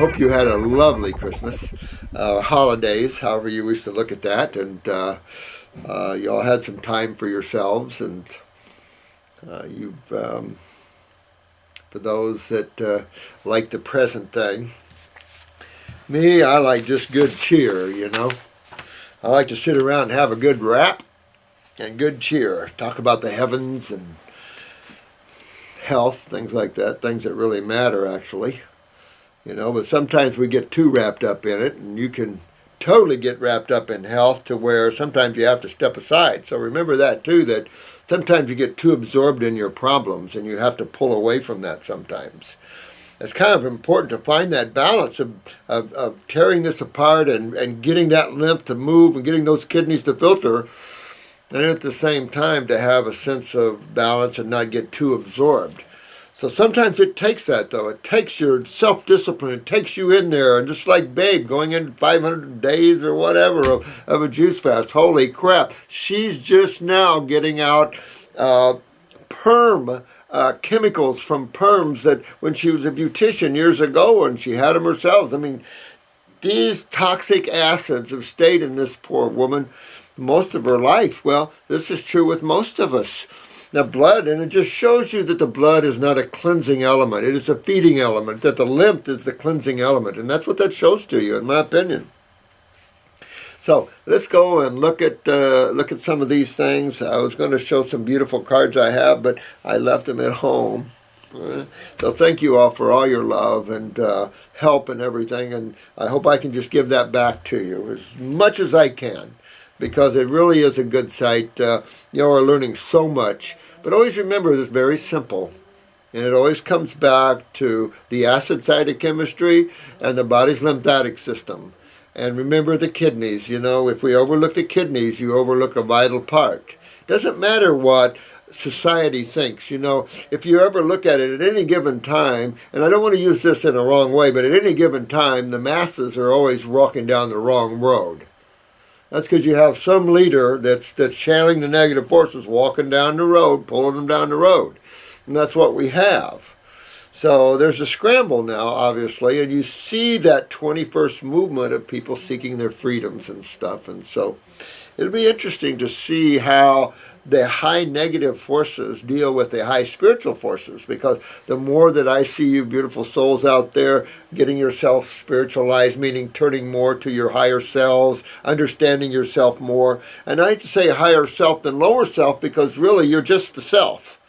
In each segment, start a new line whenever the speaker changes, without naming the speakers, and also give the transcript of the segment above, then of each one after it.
hope you had a lovely Christmas, holidays, however you wish to look at that, and you all had some time for yourselves, and for those that like the present thing. Me, I like just good cheer, you know. I like to sit around and have a good rap and good cheer. Talk about the heavens and health, things like that, things that really matter, actually. You know, but sometimes we get too wrapped up in it, and you can totally get wrapped up in health to where sometimes you have to step aside. So remember that, too, that sometimes you get too absorbed in your problems, and you have to pull away from that sometimes. It's kind of important to find that balance of tearing this apart and getting that lymph to move and getting those kidneys to filter, and at the same time to have a sense of balance and not get too absorbed. So sometimes it takes that, though. It takes your self-discipline. It takes you in there. And just like Babe going in 500 days or whatever of a juice fast. Holy crap. She's just now getting out perm chemicals from perms that when she was a beautician years ago and she had them herself. I mean, these toxic acids have stayed in this poor woman most of her life. Well, this is true with most of us. Now, blood, and it just shows you that the blood is not a cleansing element. It is a feeding element, that the lymph is the cleansing element. And that's what that shows to you, in my opinion. So let's go and look at some of these things. I was going to show some beautiful cards I have, but I left them at home. So thank you all for all your love and help and everything. And I hope I can just give that back to you as much as I can, because it really is a good site. You know, we're learning so much. But always remember, it's very simple. And it always comes back to the acid side of chemistry and the body's lymphatic system. And remember the kidneys. You know, if we overlook the kidneys, you overlook a vital part. Doesn't matter what society thinks. You know, if you ever look at it at any given time, and I don't want to use this in a wrong way, but at any given time, the masses are always walking down the wrong road. That's because you have some leader that's channeling the negative forces, walking down the road, pulling them down the road. And that's what we have. So there's a scramble now, obviously, and you see that 21st movement of people seeking their freedoms and stuff. And so it'll be interesting to see how the high negative forces deal with the high spiritual forces, because the more that I see you beautiful souls out there getting yourself spiritualized, meaning turning more to your higher selves, understanding yourself more. And I hate to say higher self than lower self, because really you're just the self.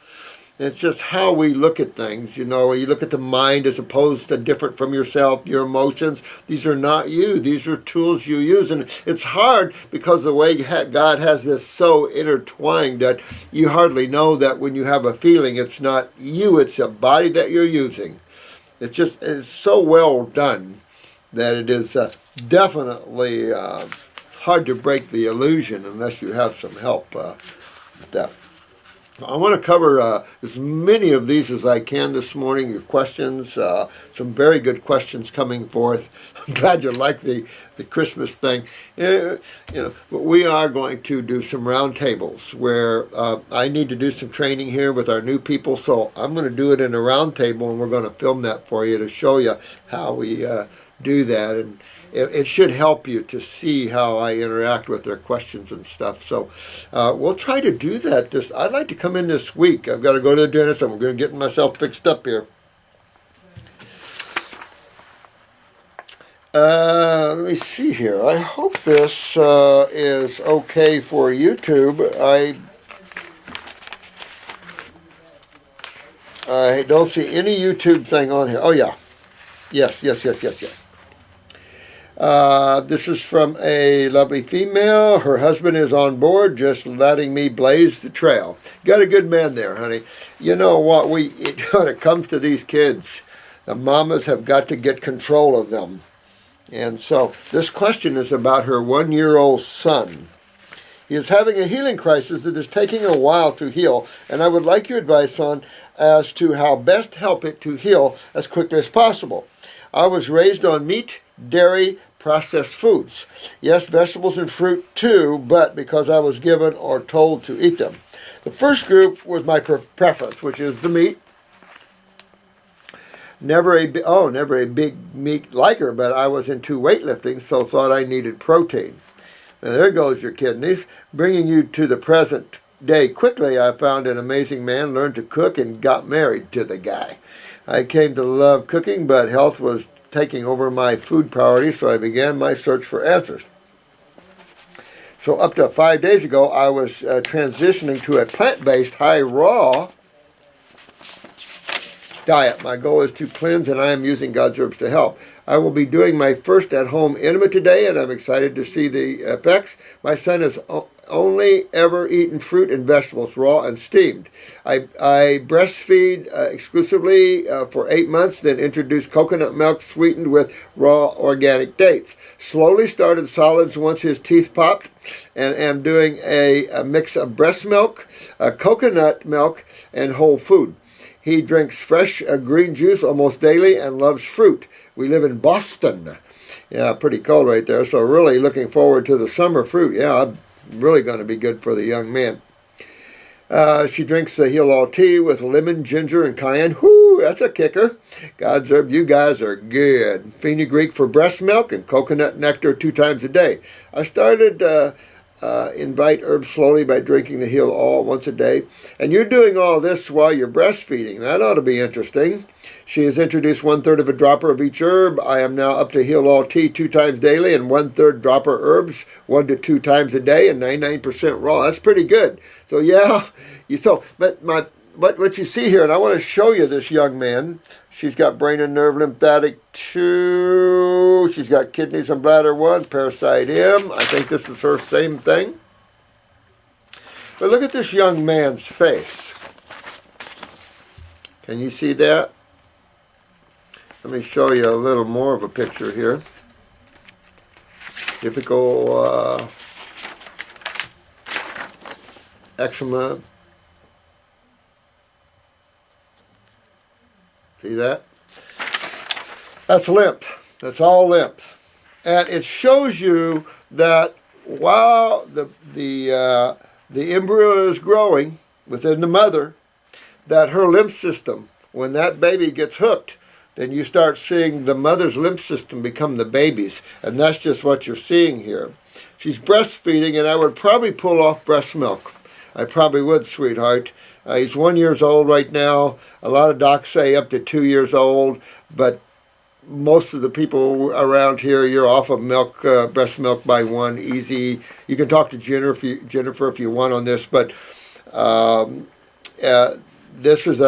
It's just how we look at things. You know, you look at the mind as opposed to different from yourself, your emotions. These are not you. These are tools you use. And it's hard because the way God has this so intertwined that you hardly know that when you have a feeling, it's not you, it's a body that you're using. It's so well done that it is definitely hard to break the illusion unless you have some help with that. I want to cover as many of these as I can this morning, your questions, some very good questions coming forth. I'm glad you like the Christmas thing. You know, we are going to do some roundtables where I need to do some training here with our new people, so I'm going to do it in a roundtable, and we're going to film that for you to show you how we do that. And it should help you to see how I interact with their questions and stuff. So we'll try to do that. I'd like to come in this week. I've got to go to the dentist, and we're going to get myself fixed up here. Let me see here. I hope this is okay for YouTube. I don't see any YouTube thing on here. Oh, yeah. Yes. This is from a lovely female. Her husband is on board, just letting me blaze the trail. Got a good man there, honey. You know what? When it comes to these kids, the mamas have got to get control of them. And so this question is about her 1-year-old son. He is having a healing crisis that is taking a while to heal, and I would like your advice on as to how best help it to heal as quickly as possible. I was raised on meat, dairy, processed foods. Yes, vegetables and fruit too, but because I was given or told to eat them. The first group was my preference, which is the meat. Never a big meat liker, but I was into weightlifting, so thought I needed protein. Now there goes your kidneys. Bringing you to the present day quickly, I found an amazing man, learned to cook, and got married to the guy. I came to love cooking, but health was taking over my food priorities, so I began my search for answers. So up to 5 days ago, I was transitioning to a plant-based, high-raw diet. My goal is to cleanse, and I am using God's herbs to help. I will be doing my first at-home enema today, and I'm excited to see the effects. My son has only ever eaten fruit and vegetables, raw and steamed. I breastfeed exclusively for 8 months, then introduced coconut milk sweetened with raw organic dates. Slowly started solids once his teeth popped, and am doing a mix of breast milk, coconut milk, and whole food. He drinks fresh green juice almost daily and loves fruit. We live in Boston. Yeah, pretty cold right there. So really looking forward to the summer fruit. Yeah, really going to be good for the young man. She drinks the heal-all tea with lemon, ginger, and cayenne. Whoo, that's a kicker. God's herb, you guys are good. Fenugreek for breast milk and coconut nectar 2 times a day. I started invite herbs slowly by drinking the heal-all once a day. And you're doing all this while you're breastfeeding. That ought to be interesting. She has introduced 1/3 of a dropper of each herb. I am now up to heal-all tea 2 times daily and 1/3 dropper herbs 1 to 2 times a day and 99% raw. That's pretty good. So yeah, what you see here, and I want to show you this young man. She's got brain and nerve lymphatic 2. She's got kidneys and bladder 1, parasite M. I think this is her same thing. But look at this young man's face. Can you see that? Let me show you a little more of a picture here. Typical eczema. See that? That's lymph. That's all lymph. And it shows you that while the embryo is growing within the mother, that her lymph system, when that baby gets hooked, then you start seeing the mother's lymph system become the baby's. And that's just what you're seeing here. She's breastfeeding, and I would probably pull off breast milk. I probably would, sweetheart. He's 1 year old right now. A lot of docs say up to 2 years old, but most of the people around here, you're off of milk, breast milk by 1, easy. You can talk to Jennifer if you want on this, but this is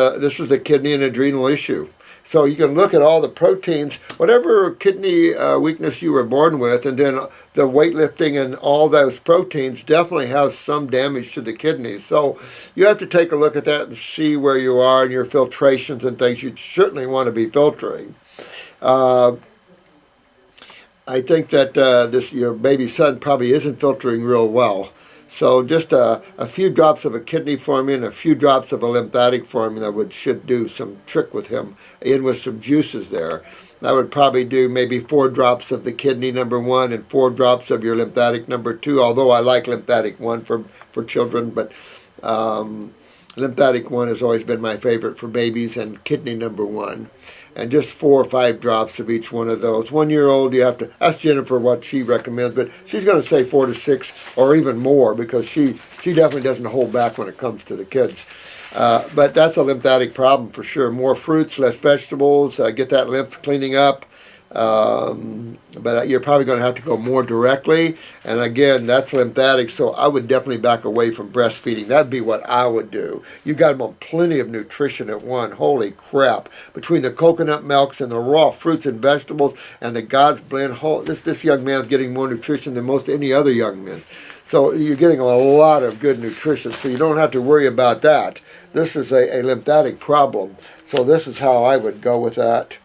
a kidney and adrenal issue. So you can look at all the proteins, whatever kidney weakness you were born with, and then the weightlifting and all those proteins definitely have some damage to the kidneys. So you have to take a look at that and see where you are and your filtrations and things. You certainly want to be filtering. I think that your baby son probably isn't filtering real well. So just a few drops of a kidney formula and a few drops of a lymphatic formula should do some trick with him, in with some juices there. I would probably do maybe 4 drops of the kidney number 1 and 4 drops of your lymphatic number 2, although I like lymphatic 1 for children, but lymphatic 1 has always been my favorite for babies, and kidney number 1. And just 4 or 5 drops of each one of those. 1 year old, you have to ask Jennifer what she recommends, but she's going to say 4 to 6 or even more, because she definitely doesn't hold back when it comes to the kids. But that's a lymphatic problem for sure. More fruits, less vegetables, get that lymph cleaning up. But you're probably going to have to go more directly. And again, that's lymphatic, so I would definitely back away from breastfeeding. That'd be what I would do. You got them on plenty of nutrition at one. Holy crap. Between the coconut milks and the raw fruits and vegetables and the God's blend, this young man's getting more nutrition than most any other young man. So you're getting a lot of good nutrition, so you don't have to worry about that. This is a lymphatic problem. So this is how I would go with that.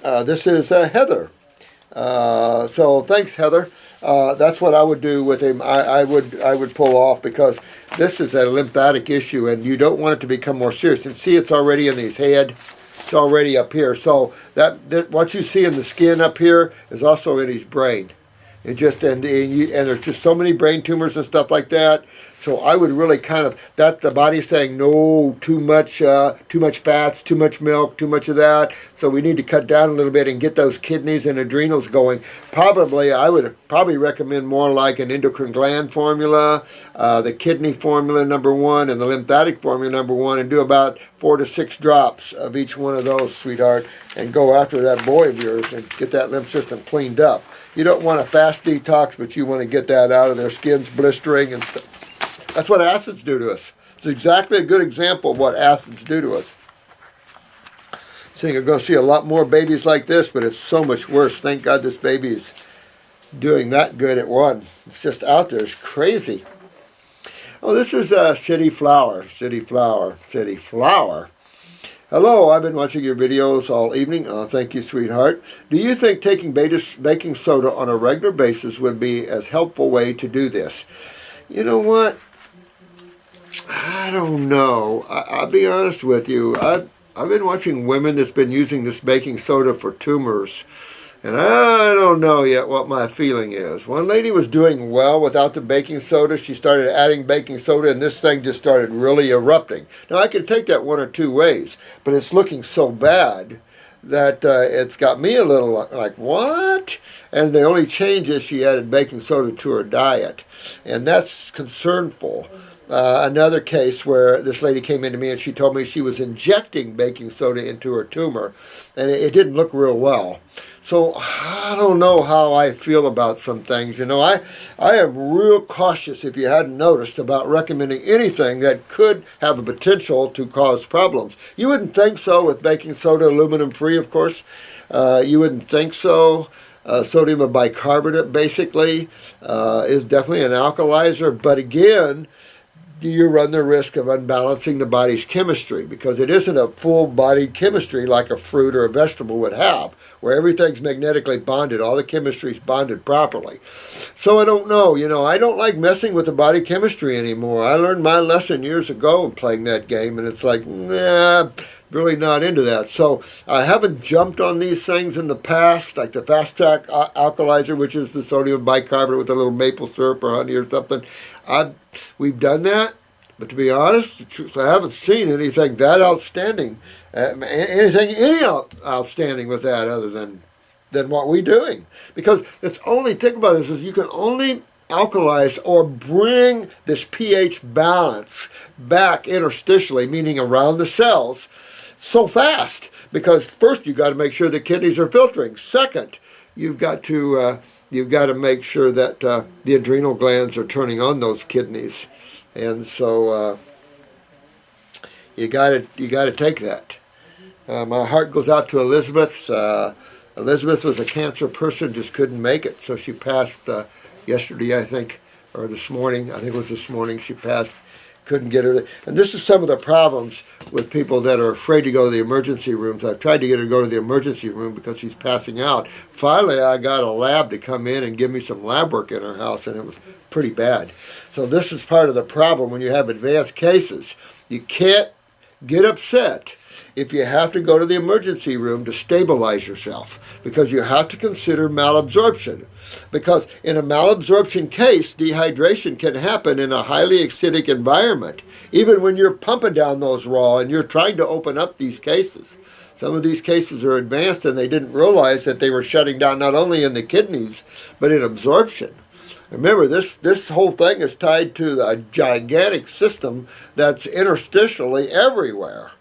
This is Heather. So thanks, Heather. That's what I would do with him. I would pull off, because this is a lymphatic issue, and you don't want it to become more serious. And see, it's already in his head. It's already up here. So that what you see in the skin up here is also in his brain. And there's just so many brain tumors and stuff like that. So I would really kind of, that the body's saying, no, too much fats, too much milk, too much of that. So we need to cut down a little bit and get those kidneys and adrenals going. Probably, I would probably recommend more like an endocrine gland formula, the kidney formula #1, and the lymphatic formula #1, and do about 4 to 6 drops of each one of those, sweetheart, and go after that boy of yours and get that lymph system cleaned up. You don't want a fast detox, but you want to get that out of their skin's blistering and stuff. That's what acids do to us. It's exactly a good example of what acids do to us. So you're going to see a lot more babies like this, but it's so much worse. Thank God this baby is doing that good at one. It's just out there. It's crazy. Oh, this is City Flower. City Flower. City Flower. Hello, I've been watching your videos all evening. Thank you, sweetheart. Do you think taking baking soda on a regular basis would be a helpful way to do this? You know what? I don't know. I'll be honest with you. I've been watching women that's been using this baking soda for tumors, and I don't know yet what my feeling is. One lady was doing well without the baking soda. She started adding baking soda, and this thing just started really erupting. Now, I can take that one or two ways, but it's looking so bad that it's got me a little like, what? And the only change is she added baking soda to her diet, and that's concernful. Another case where this lady came into me and she told me she was injecting baking soda into her tumor, and it didn't look real well. So I don't know how I feel about some things. You know, I am real cautious, if you hadn't noticed, about recommending anything that could have a potential to cause problems. You wouldn't think so with baking soda, aluminum free, of course. You wouldn't think so. Sodium bicarbonate, basically, is definitely an alkalizer, but again, you run the risk of unbalancing the body's chemistry, because it isn't a full-bodied chemistry like a fruit or a vegetable would have, where everything's magnetically bonded, all the chemistry's bonded properly. So I don't know, you know, I don't like messing with the body chemistry anymore. I learned my lesson years ago playing that game, and it's like, nah, really not into that. So I haven't jumped on these things in the past, like the Fast Track Alkalizer, which is the sodium bicarbonate with a little maple syrup or honey or something. We've done that, but to be honest, I haven't seen anything that outstanding, any outstanding with that other than what we're doing. Because it's only, think about this, is you can only alkalize or bring this pH balance back interstitially, meaning around the cells, so fast. Because first, you've got to make sure the kidneys are filtering. Second, you've got to make sure that the adrenal glands are turning on those kidneys, and so you got to take that. My heart goes out to Elizabeth. Elizabeth was a cancer person, just couldn't make it, so she passed yesterday, I think, or this morning. I think it was this morning she passed. Couldn't get her. And this is some of the problems with people that are afraid to go to the emergency rooms. I've tried to get her to go to the emergency room because she's passing out. Finally, I got a lab to come in and give me some lab work in her house, and it was pretty bad. So this is part of the problem when you have advanced cases. You can't get upset if you have to go to the emergency room to stabilize yourself, because you have to consider malabsorption. Because in a malabsorption case, dehydration can happen in a highly acidic environment, even when you're pumping down those raw and you're trying to open up these cases. Some of these cases are advanced and they didn't realize that they were shutting down not only in the kidneys, but in absorption. Remember, this whole thing is tied to a gigantic system that's interstitially everywhere.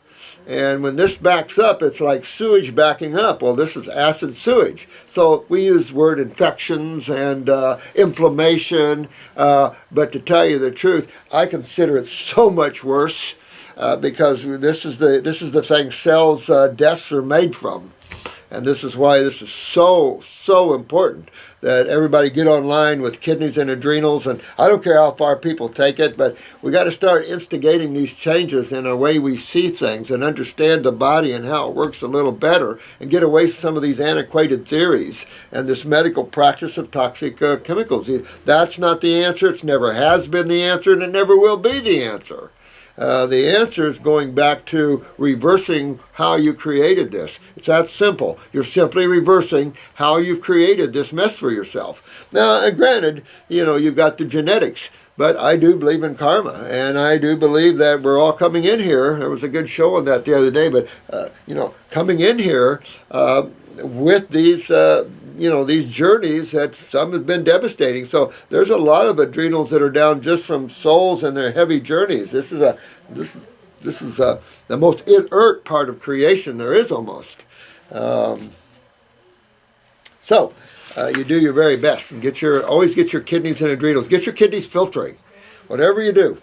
And when this backs up, it's like sewage backing up. Well, this is acid sewage. So we use word infections and inflammation. But to tell you the truth, I consider it so much worse because this is the thing cells' deaths are made from. And this is why this is so important that everybody get online with kidneys and adrenals. And I don't care how far people take it, but we got to start instigating these changes in a way we see things and understand the body and how it works a little better, and get away from some of these antiquated theories and this medical practice of toxic chemicals. That's not the answer. It never has been the answer, and it never will be the answer. The answer is going back to reversing how you created this. It's that simple. You're simply reversing how you've created this mess for yourself. Now, granted, you've got the genetics, but I do believe in karma, and I do believe that we're all coming in here. There was a good show on that the other day, but, coming in here with these, these journeys that some have been devastating. So there's a lot of adrenals that are down just from souls and their heavy journeys. This is the most inert part of creation there is almost. You do your very best and always get your kidneys and adrenals. Get your kidneys filtering, whatever you do.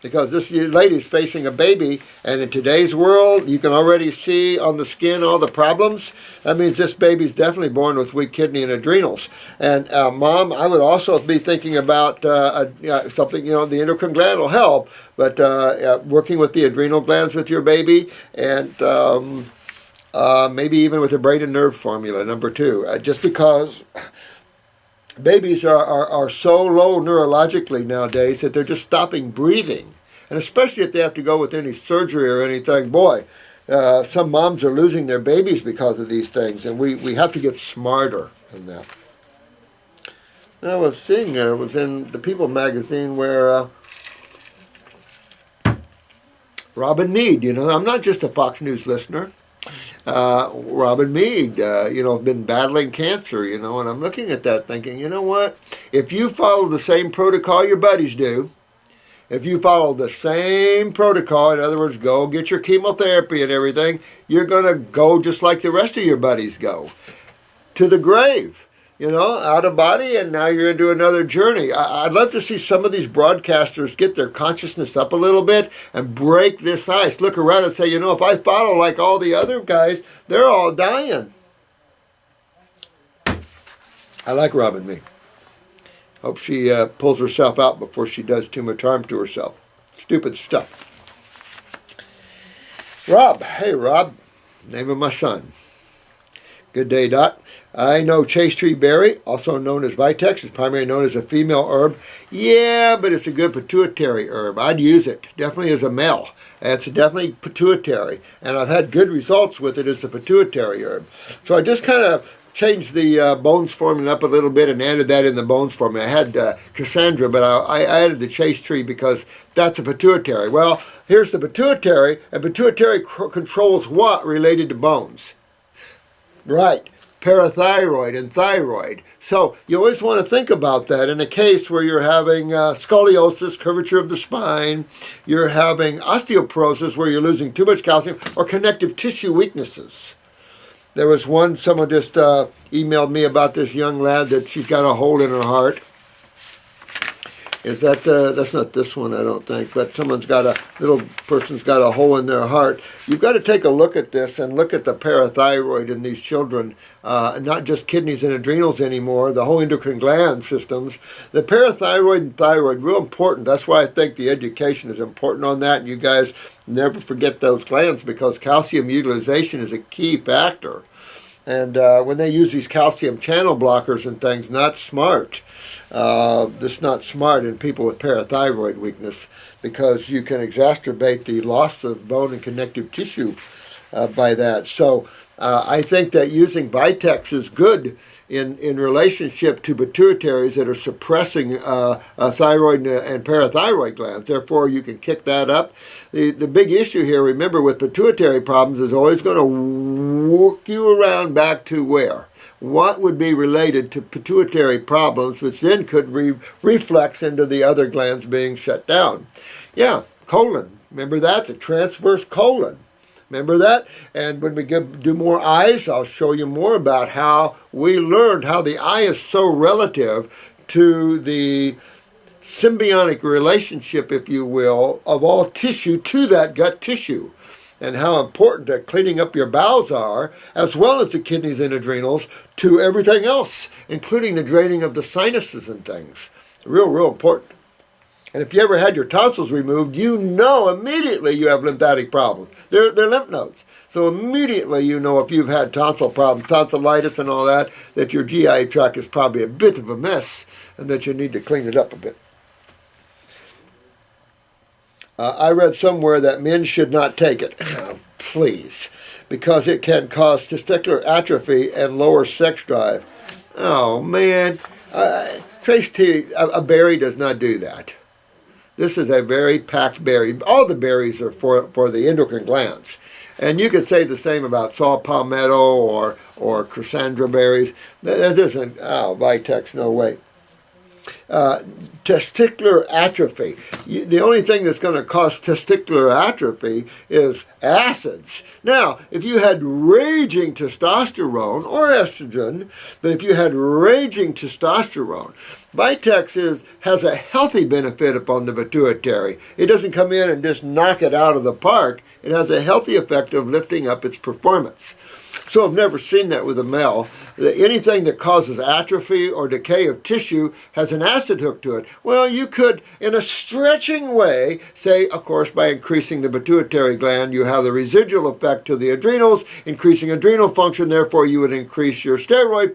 Because this lady's facing a baby, and in today's world, you can already see on the skin all the problems. That means this baby's definitely born with weak kidney and adrenals. And Mom, I would also be thinking about something, the endocrine gland will help, but working with the adrenal glands with your baby, and maybe even with the brain and nerve formula, number 2. Just because babies are so low neurologically nowadays that they're just stopping breathing. And especially if they have to go with any surgery or anything, boy, some moms are losing their babies because of these things, and we have to get smarter than that. And I was seeing, it was in the People magazine where Robin Mead, I'm not just a Fox News listener. Robin Mead, been battling cancer, and I'm looking at that thinking, you know what? If you follow the same protocol your buddies do, if you follow the same protocol, in other words, go get your chemotherapy and everything, you're going to go just like the rest of your buddies go, to the grave. Out of body, and now you're into another journey. I'd love to see some of these broadcasters get their consciousness up a little bit and break this ice. Look around and say, if I follow like all the other guys, they're all dying. I like Robin Mead. Hope she pulls herself out before she does too much harm to herself. Stupid stuff. Rob. Hey, Rob. Name of my son. Good day, Dot. I know Chaste tree berry, also known as Vitex, is primarily known as a female herb. Yeah, but it's a good pituitary herb. I'd use it, definitely as a male. It's definitely pituitary, and I've had good results with it as a pituitary herb. So I just kind of changed the bones formula up a little bit and added that in the bones formula. I had Cassandra, but I added the Chaste tree because that's a pituitary. Well, here's the pituitary, and pituitary controls what related to bones? Right. Parathyroid and thyroid. So you always want to think about that in a case where you're having scoliosis, curvature of the spine, you're having osteoporosis where you're losing too much calcium, or connective tissue weaknesses. There was someone just emailed me about this young lad that she's got a hole in her heart. Is that, that's not this one, I don't think, but little person's got a hole in their heart. You've got to take a look at this and look at the parathyroid in these children, not just kidneys and adrenals anymore, the whole endocrine gland systems. The parathyroid and thyroid, real important. That's why I think the education is important on that, and you guys never forget those glands because calcium utilization is a key factor. And when they use these calcium channel blockers and things, not smart. This not smart in people with parathyroid weakness because you can exacerbate the loss of bone and connective tissue by that. So I think that using Vitex is good in relationship to pituitaries that are suppressing thyroid and parathyroid glands. Therefore, you can kick that up. The big issue here, remember, with pituitary problems is always going to work you around back to where? What would be related to pituitary problems, which then could reflex into the other glands being shut down. Yeah, colon. Remember that? The transverse colon. Remember that? And when we do more eyes, I'll show you more about how we learned how the eye is so relative to the symbiotic relationship, if you will, of all tissue to that gut tissue, and how important that cleaning up your bowels are, as well as the kidneys and adrenals, to everything else, including the draining of the sinuses and things. Real important. And if you ever had your tonsils removed, you know immediately you have lymphatic problems. They're lymph nodes. So immediately you know if you've had tonsil problems, tonsillitis and all that, that your GI tract is probably a bit of a mess and that you need to clean it up a bit. I read somewhere that men should not take it. Please. Because it can cause testicular atrophy and lower sex drive. Oh, man. Chaste, a berry does not do that. This is a very packed berry. All the berries are for the endocrine glands. And you could say the same about saw palmetto or Cassandra berries. That isn't, Vitex, no way. Testicular atrophy. The only thing that's going to cause testicular atrophy is acids. Now, if you had raging testosterone or estrogen, but if you had raging testosterone, Vitex has a healthy benefit upon the pituitary. It doesn't come in and just knock it out of the park. It has a healthy effect of lifting up its performance. So I've never seen that with a male. Anything that causes atrophy or decay of tissue has an acid hook to it. Well, you could, in a stretching way, say, of course, by increasing the pituitary gland, you have the residual effect to the adrenals, increasing adrenal function, therefore you would increase your steroid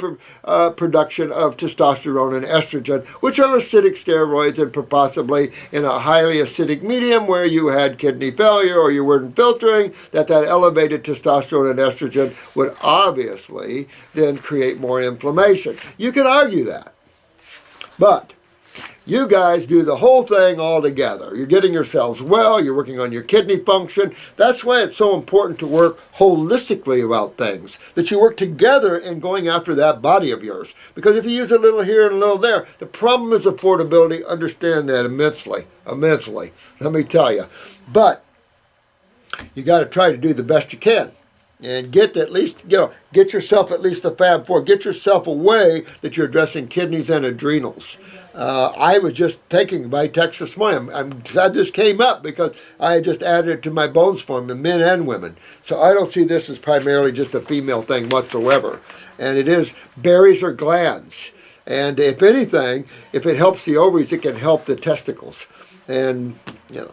production of testosterone and estrogen, which are acidic steroids, and possibly in a highly acidic medium where you had kidney failure or you weren't filtering, that elevated testosterone and estrogen would obviously then create more inflammation. You could argue that. But you guys do the whole thing all together. You're getting yourselves well, you're working on your kidney function. That's why it's so important to work holistically about things, that you work together in going after that body of yours. Because if you use a little here and a little there, the problem is affordability. Understand that immensely, immensely. Let me tell you. But you got to try to do the best you can. And get at least, get yourself at least the Fab Four. Get yourself a way that you're addressing kidneys and adrenals. I was just taking Vitex this morning. I'm glad this came up because I just added it to my bones form, in men and women. So I don't see this as primarily just a female thing whatsoever. And it is berries or glands. And if anything, if it helps the ovaries, it can help the testicles. And,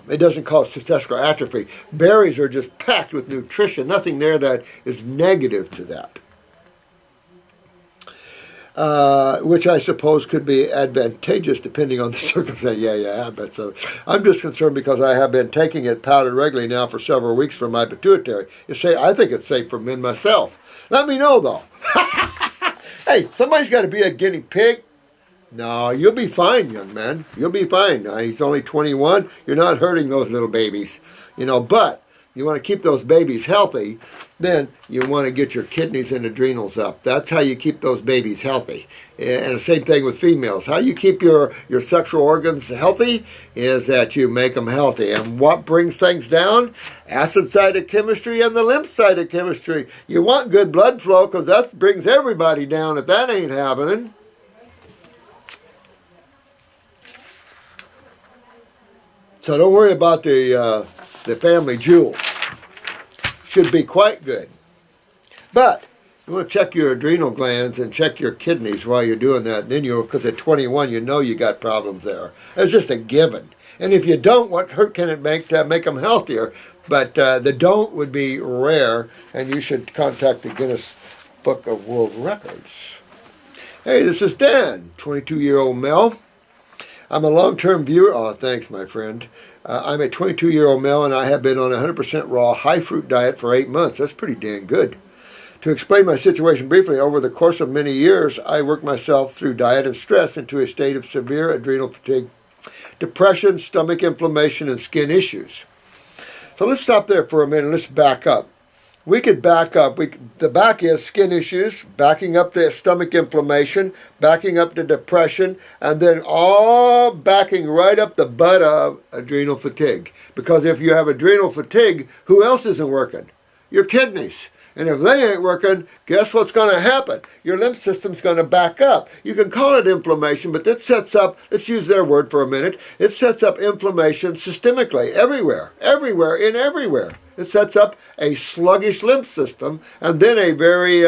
it doesn't cause testicular atrophy. Berries are just packed with nutrition. Nothing there that is negative to that. Which I suppose could be advantageous depending on the circumstance. Yeah, I bet so. I'm just concerned because I have been taking it powdered regularly now for several weeks for my pituitary. I think it's safe for men myself. Let me know, though. Hey, somebody's got to be a guinea pig. No, you'll be fine, young man. You'll be fine. He's only 21. You're not hurting those little babies. But you want to keep those babies healthy, then you want to get your kidneys and adrenals up. That's how you keep those babies healthy. And the same thing with females. How you keep your sexual organs healthy is that you make them healthy. And what brings things down? Acid side of chemistry and the lymph side of chemistry. You want good blood flow because that brings everybody down if that ain't happening. So don't worry about the family jewels. Should be quite good. But you want to check your adrenal glands and check your kidneys while you're doing that. And then because at 21, you know you got problems there. It's just a given. And if you don't, what hurt can it make to make them healthier? But the don't would be rare, and you should contact the Guinness Book of World Records. Hey, this is Dan, 22-year-old male. I'm a long-term viewer. Oh, thanks, my friend. I'm a 22-year-old male, and I have been on a 100% raw, high-fruit diet for 8 months. That's pretty dang good. To explain my situation briefly, over the course of many years, I worked myself through diet and stress into a state of severe adrenal fatigue, depression, stomach inflammation, and skin issues. So let's stop there for a minute. Let's back up. We could back up. The back is skin issues, backing up the stomach inflammation, backing up the depression, and then all backing right up the butt of adrenal fatigue. Because if you have adrenal fatigue, who else isn't working? Your kidneys. And if they ain't working, guess what's going to happen? Your lymph system's going to back up. You can call it inflammation, but that sets up, let's use their word for a minute, it sets up inflammation systemically, everywhere. It sets up a sluggish lymph system and then a very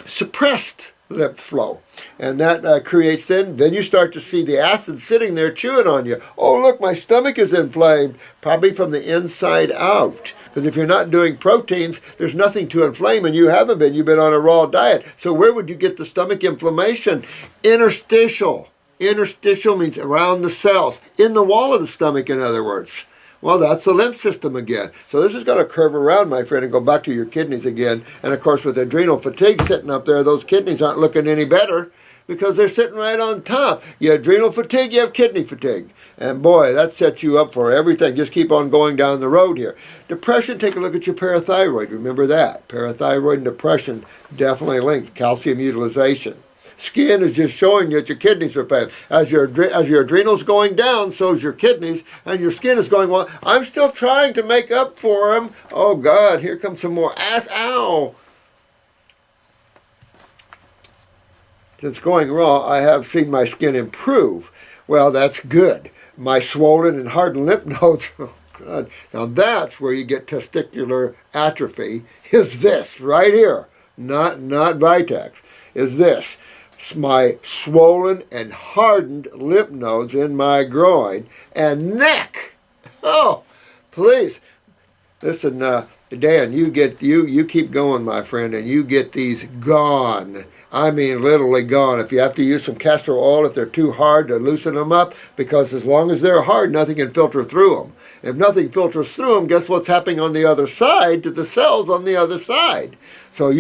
suppressed lymph flow. And that creates then you start to see the acid sitting there chewing on you. Oh, look, my stomach is inflamed, probably from the inside out. Because if you're not doing proteins, there's nothing to inflame, and you haven't been. You've been on a raw diet. So where would you get the stomach inflammation? Interstitial. Interstitial means around the cells, in the wall of the stomach, in other words. Well, that's the lymph system again. So this is going to curve around, my friend, and go back to your kidneys again. And, of course, with adrenal fatigue sitting up there, those kidneys aren't looking any better because they're sitting right on top. You have adrenal fatigue, you have kidney fatigue. And, boy, that sets you up for everything. Just keep on going down the road here. Depression, take a look at your parathyroid. Remember that. Parathyroid and depression definitely linked. Calcium utilization. Skin is just showing you that your kidneys are failing. As your adrenals going down, so is your kidneys, and your skin is going, well, I'm still trying to make up for them. Oh, God, here comes some more ass. Ow. Since going raw, I have seen my skin improve. Well, that's good. My swollen and hardened lymph nodes, oh, God. Now, that's where you get testicular atrophy, is this right here, not Vitex, is this. My swollen and hardened lymph nodes in my groin and neck. Oh, please. Listen, Dan, you keep going, my friend, and you get these gone. I mean, literally gone. If you have to use some castor oil, if they're too hard, to loosen them up, because as long as they're hard, nothing can filter through them. If nothing filters through them, guess what's happening on the other side to the cells on the other side? So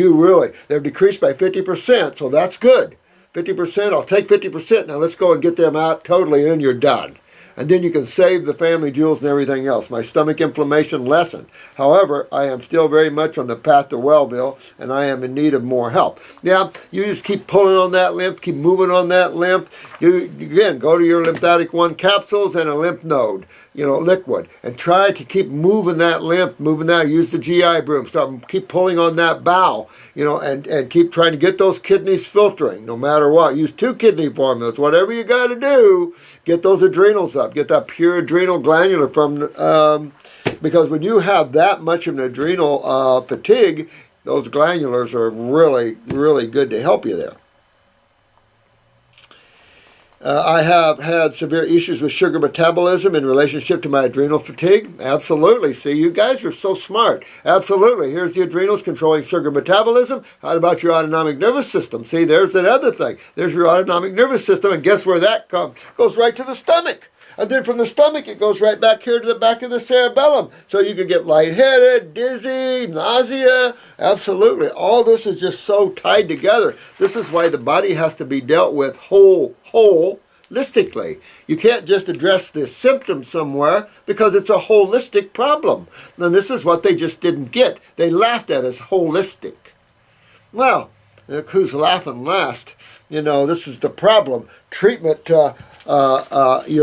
they're decreased by 50%, so that's good. 50%, I'll take 50%. Now let's go and get them out totally, and you're done. And then you can save the family jewels and everything else. My stomach inflammation lessened. However, I am still very much on the path to Wellville, and I am in need of more help. Yeah, you just keep pulling on that lymph, keep moving on that lymph. Again, go to your lymphatic 1 capsules and a lymph node, liquid, and try to keep moving that lymph, use the GI broom, keep pulling on that bowel, and keep trying to get those kidneys filtering, no matter what. Use 2 kidney formulas, whatever you got to do, get those adrenals up, get that pure adrenal glandular from, because when you have that much of an adrenal fatigue, those glandulars are really, really good to help you there. I have had severe issues with sugar metabolism in relationship to my adrenal fatigue. Absolutely. See, you guys are so smart. Absolutely. Here's the adrenals controlling sugar metabolism. How about your autonomic nervous system? See, there's another thing. There's your autonomic nervous system, and guess where that comes? Goes right to the stomach. And then from the stomach, it goes right back here to the back of the cerebellum. So you can get lightheaded, dizzy, nausea. Absolutely. All this is just so tied together. This is why the body has to be dealt with holistically. You can't just address the symptom somewhere because it's a holistic problem. And this is what they just didn't get. They laughed at as holistic. Well, who's laughing last? This is the problem. Treatment, you're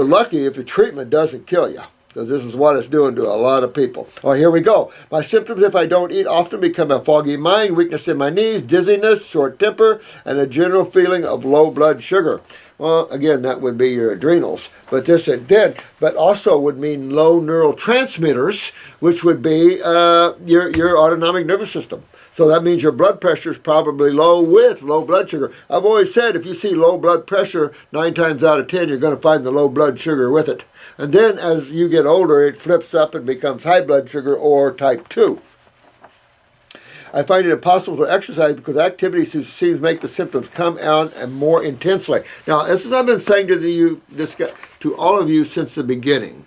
lucky if your treatment doesn't kill you, because this is what it's doing to a lot of people. Oh, here we go. My symptoms, if I don't eat often, become a foggy mind, weakness in my knees, dizziness, short temper, and a general feeling of low blood sugar. Well, again, that would be your adrenals. But this it did. But also would mean low neurotransmitters, which would be your autonomic nervous system. So that means your blood pressure is probably low with low blood sugar. I've always said if you see low blood pressure, 9 times out of 10, you're going to find the low blood sugar with it. And then as you get older, it flips up and becomes high blood sugar or type 2. I find it impossible to exercise because activity seems to make the symptoms come out and more intensely. Now, this is what I've been saying to all of you since the beginning.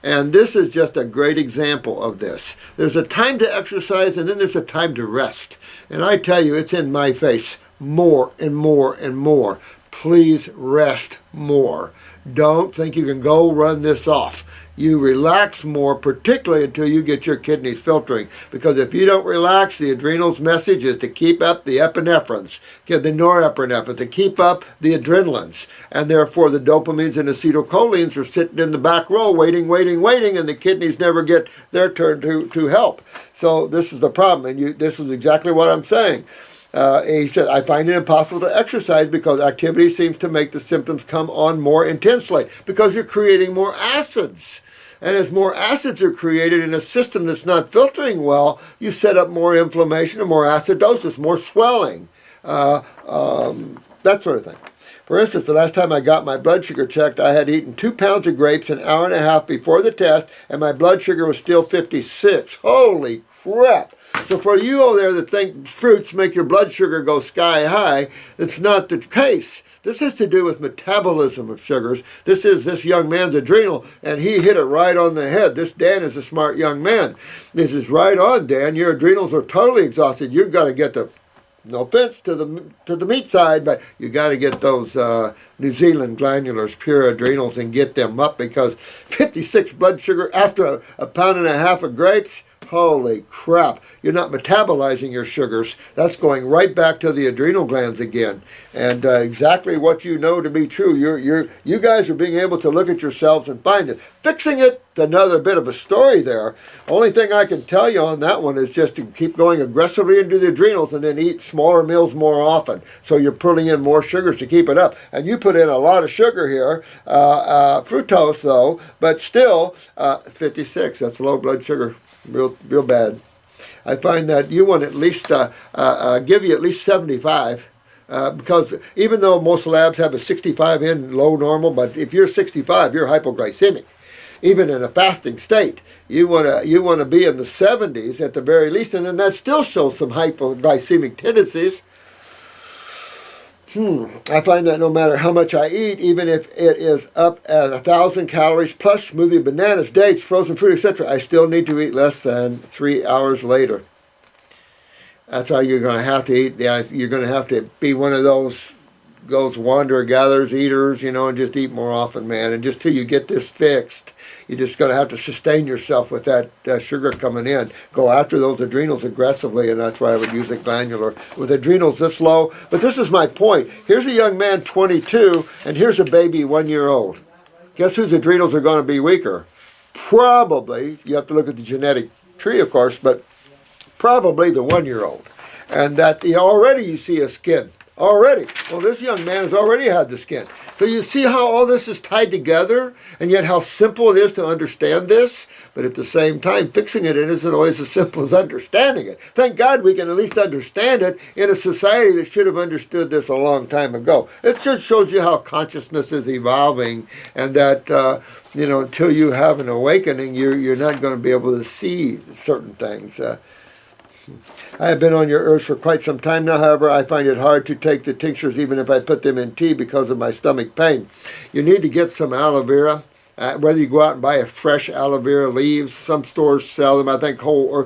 And this is just a great example of this. There's a time to exercise, and then there's a time to rest. And I tell you, it's in my face more and more and more. Please rest more. Don't think you can go run this off. You relax more, particularly until you get your kidneys filtering. Because if you don't relax, the adrenals' message is to keep up the epinephrines, the norepinephrine, to keep up the adrenalines. And therefore, the dopamines and acetylcholines are sitting in the back row waiting, and the kidneys never get their turn to help. So this is the problem, and this is exactly what I'm saying. He said, I find it impossible to exercise because activity seems to make the symptoms come on more intensely because you're creating more acids. And as more acids are created in a system that's not filtering well, you set up more inflammation and more acidosis, more swelling, that sort of thing. For instance, the last time I got my blood sugar checked, I had eaten 2 pounds of grapes an hour and a half before the test, and my blood sugar was still 56. Holy crap! So for you over there that think fruits make your blood sugar go sky high, it's not the case. This has to do with metabolism of sugars. This is this young man's adrenal, and he hit it right on the head. This Dan is a smart young man. This is right on, Dan. Your adrenals are totally exhausted. You've got to get the, no offense to the meat side, but you got to get those New Zealand glandulars, pure adrenals, and get them up, because 56 blood sugar after a pound and a half of grapes, holy crap, you're not metabolizing your sugars. That's going right back to the adrenal glands again. And exactly what you know to be true. You guys are being able to look at yourselves and find it. Fixing it, another bit of a story there. Only thing I can tell you on that one is just to keep going aggressively into the adrenals and then eat smaller meals more often. So you're putting in more sugars to keep it up. And you put in a lot of sugar here, fructose though, but still 56, that's low blood sugar. Real bad. I find that you want at least give you at least 75, because even though most labs have a 65 in low normal, but if you're 65, you're hypoglycemic. Even in a fasting state, you want to be in the 70s at the very least, and then that still shows some hypoglycemic tendencies. I find that no matter how much I eat, even if it is up at 1,000 calories plus smoothie, bananas, dates, frozen fruit, etc., I still need to eat less than 3 hours later. That's how you're going to have to eat. You're going to have to be one of those wanderer, gatherers, eaters, and just eat more often, man. And just till you get this fixed, you're just going to have to sustain yourself with that sugar coming in. Go after those adrenals aggressively, and that's why I would use a glandular. With adrenals this low, but this is my point. Here's a young man, 22, and here's a baby, 1 year old. Guess whose adrenals are going to be weaker? Probably, you have to look at the genetic tree, of course, but probably the 1 year old. And that already you see a skin. Already. Well, this young man has already had the skin. So you see how all this is tied together, and yet how simple it is to understand this, but at the same time, fixing it isn't always as simple as understanding it. Thank God we can at least understand it in a society that should have understood this a long time ago. It just shows you how consciousness is evolving, and that, until you have an awakening, you're not going to be able to see certain things. I have been on your herbs for quite some time now. However, I find it hard to take the tinctures even if I put them in tea because of my stomach pain. You need to get some aloe vera. Whether you go out and buy a fresh aloe vera leaves, some stores sell them. I think Whole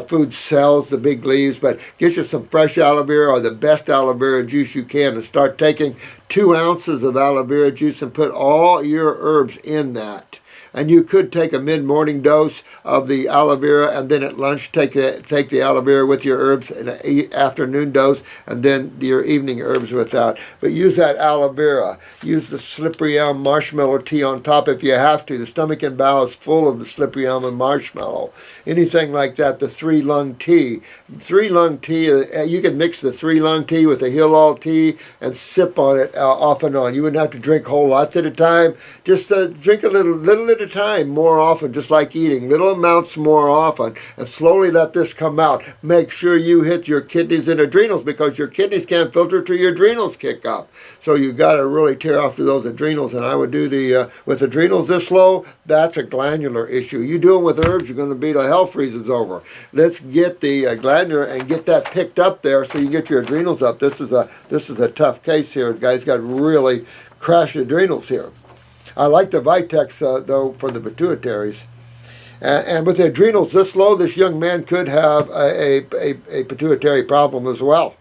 Food sells the big leaves, but get you some fresh aloe vera or the best aloe vera juice you can, and start taking 2 ounces of aloe vera juice and put all your herbs in that. And you could take a mid-morning dose of the aloe vera, and then at lunch take the aloe vera with your herbs, and an afternoon dose, and then your evening herbs with that. But use that aloe vera. Use the slippery elm marshmallow tea on top if you have to. The stomach and bowel is full of the slippery elm and marshmallow. Anything like that, the 3-lung tea. 3-lung tea, you can mix the 3-lung tea with the Hill tea and sip on it off and on. You wouldn't have to drink whole lots at a time. Just drink a little at a time, more often, just like eating. Little amounts more often, and slowly let this come out. Make sure you hit your kidneys and adrenals, because your kidneys can't filter till your adrenals kick up. So you got to really tear off to those adrenals, and I would do with adrenals this low, that's a glandular issue. You do them with herbs, you're going to be till hell freezes over. Let's get the glandular and get that picked up there so you get your adrenals up. This is a tough case here. The guy's got really crashed adrenals here. I like the Vitex, though, for the pituitaries. And with the adrenals this low, this young man could have a pituitary problem as well.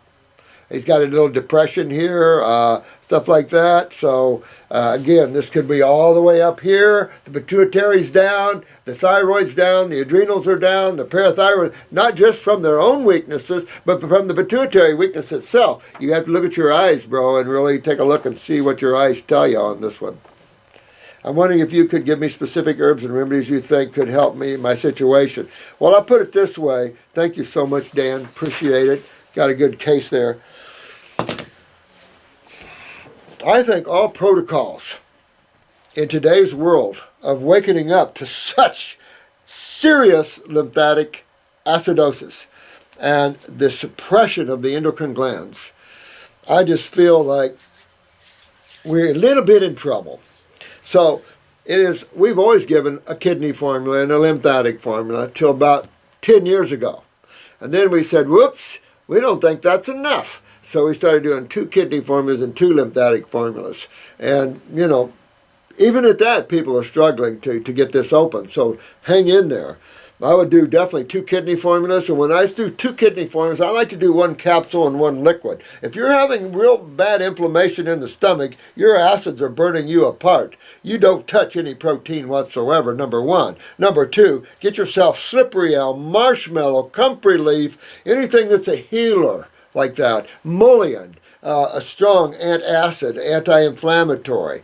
He's got a little depression here, stuff like that. So, again, this could be all the way up here. The pituitary's down, the thyroid's down, the adrenals are down, the parathyroid, not just from their own weaknesses, but from the pituitary weakness itself. You have to look at your eyes, bro, and really take a look and see what your eyes tell you on this one. I'm wondering if you could give me specific herbs and remedies you think could help me in my situation. Well, I'll put it this way. Thank you so much, Dan. Appreciate it. Got a good case there. I think all protocols in today's world of waking up to such serious lymphatic acidosis and the suppression of the endocrine glands, I just feel like we're a little bit in trouble. So we've always given a kidney formula and a lymphatic formula till about 10 years ago. And then we said, whoops, we don't think that's enough. So we started doing 2 kidney formulas and 2 lymphatic formulas. And, you know, even at that, people are struggling to get this open. So hang in there. I would do definitely 2 kidney formulas. And when I do 2 kidney formulas, I like to do 1 capsule and 1 liquid. If you're having real bad inflammation in the stomach, your acids are burning you apart. You don't touch any protein whatsoever, number 1. Number 2, get yourself slippery elm, marshmallow, comfrey leaf, anything that's a healer like that. Mullein. A strong antacid, anti-inflammatory.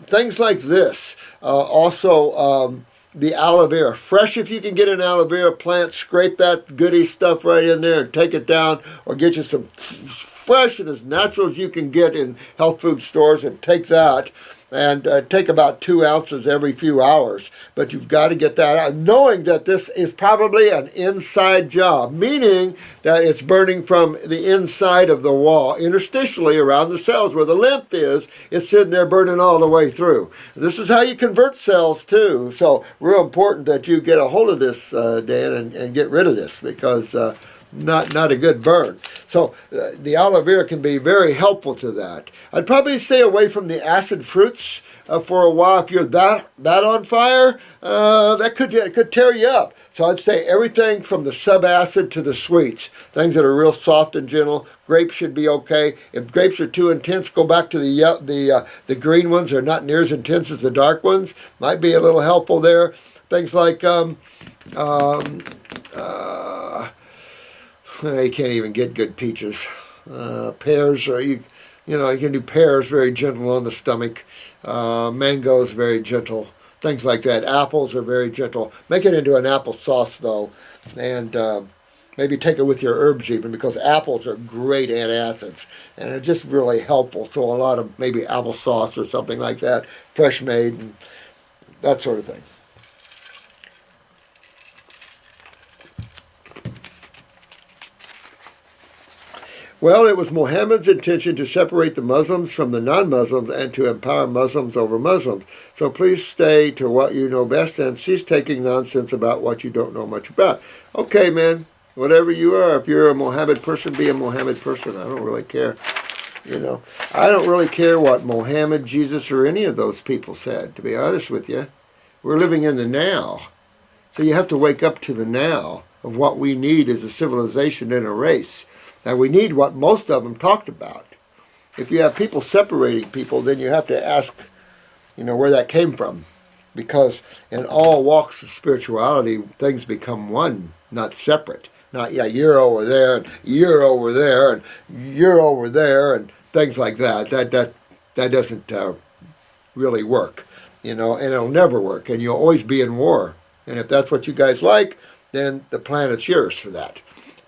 Things like this. Also, the aloe vera. Fresh, if you can get an aloe vera plant, scrape that goody stuff right in there and take it down, or get you some fresh and as natural as you can get in health food stores, and take that. And take about 2 ounces every few hours. But you've got to get that out, knowing that this is probably an inside job, meaning that it's burning from the inside of the wall, interstitially around the cells where the lymph is. It's sitting there burning all the way through. This is how you convert cells too. So real important that you get a hold of this, Dan, and get rid of this, because not a good burn. So the aloe vera can be very helpful to that. I'd probably stay away from the acid fruits for a while. If you're that on fire, that could tear you up. So I'd say everything from the subacid to the sweets, things that are real soft and gentle. Grapes should be okay. If grapes are too intense, go back to the green ones. They're not near as intense as the dark ones. Might be a little helpful there. Things like you can't even get good peaches. Pears, or you can do pears, very gentle on the stomach. Mangoes, very gentle. Things like that. Apples are very gentle. Make it into an apple sauce though, and maybe take it with your herbs even, because apples are great antacids and they're just really helpful. So a lot of maybe apple sauce or something like that, fresh made, and that sort of thing. Well, it was Muhammad's intention to separate the Muslims from the non-Muslims and to empower Muslims over Muslims. So please stay to what you know best and cease taking nonsense about what you don't know much about. Okay, man, whatever you are, if you're a Muhammad person, be a Muhammad person. I don't really care. I don't really care what Muhammad, Jesus, or any of those people said, to be honest with you. We're living in the now. So you have to wake up to the now of what we need as a civilization and a race. Now, we need what most of them talked about. If you have people separating people, then you have to ask, where that came from. Because in all walks of spirituality, things become one, not separate. Not, you're over there, and you're over there, and you're over there, and things like that. That doesn't really work, and it'll never work, and you'll always be in war. And if that's what you guys like, then the planet's yours for that.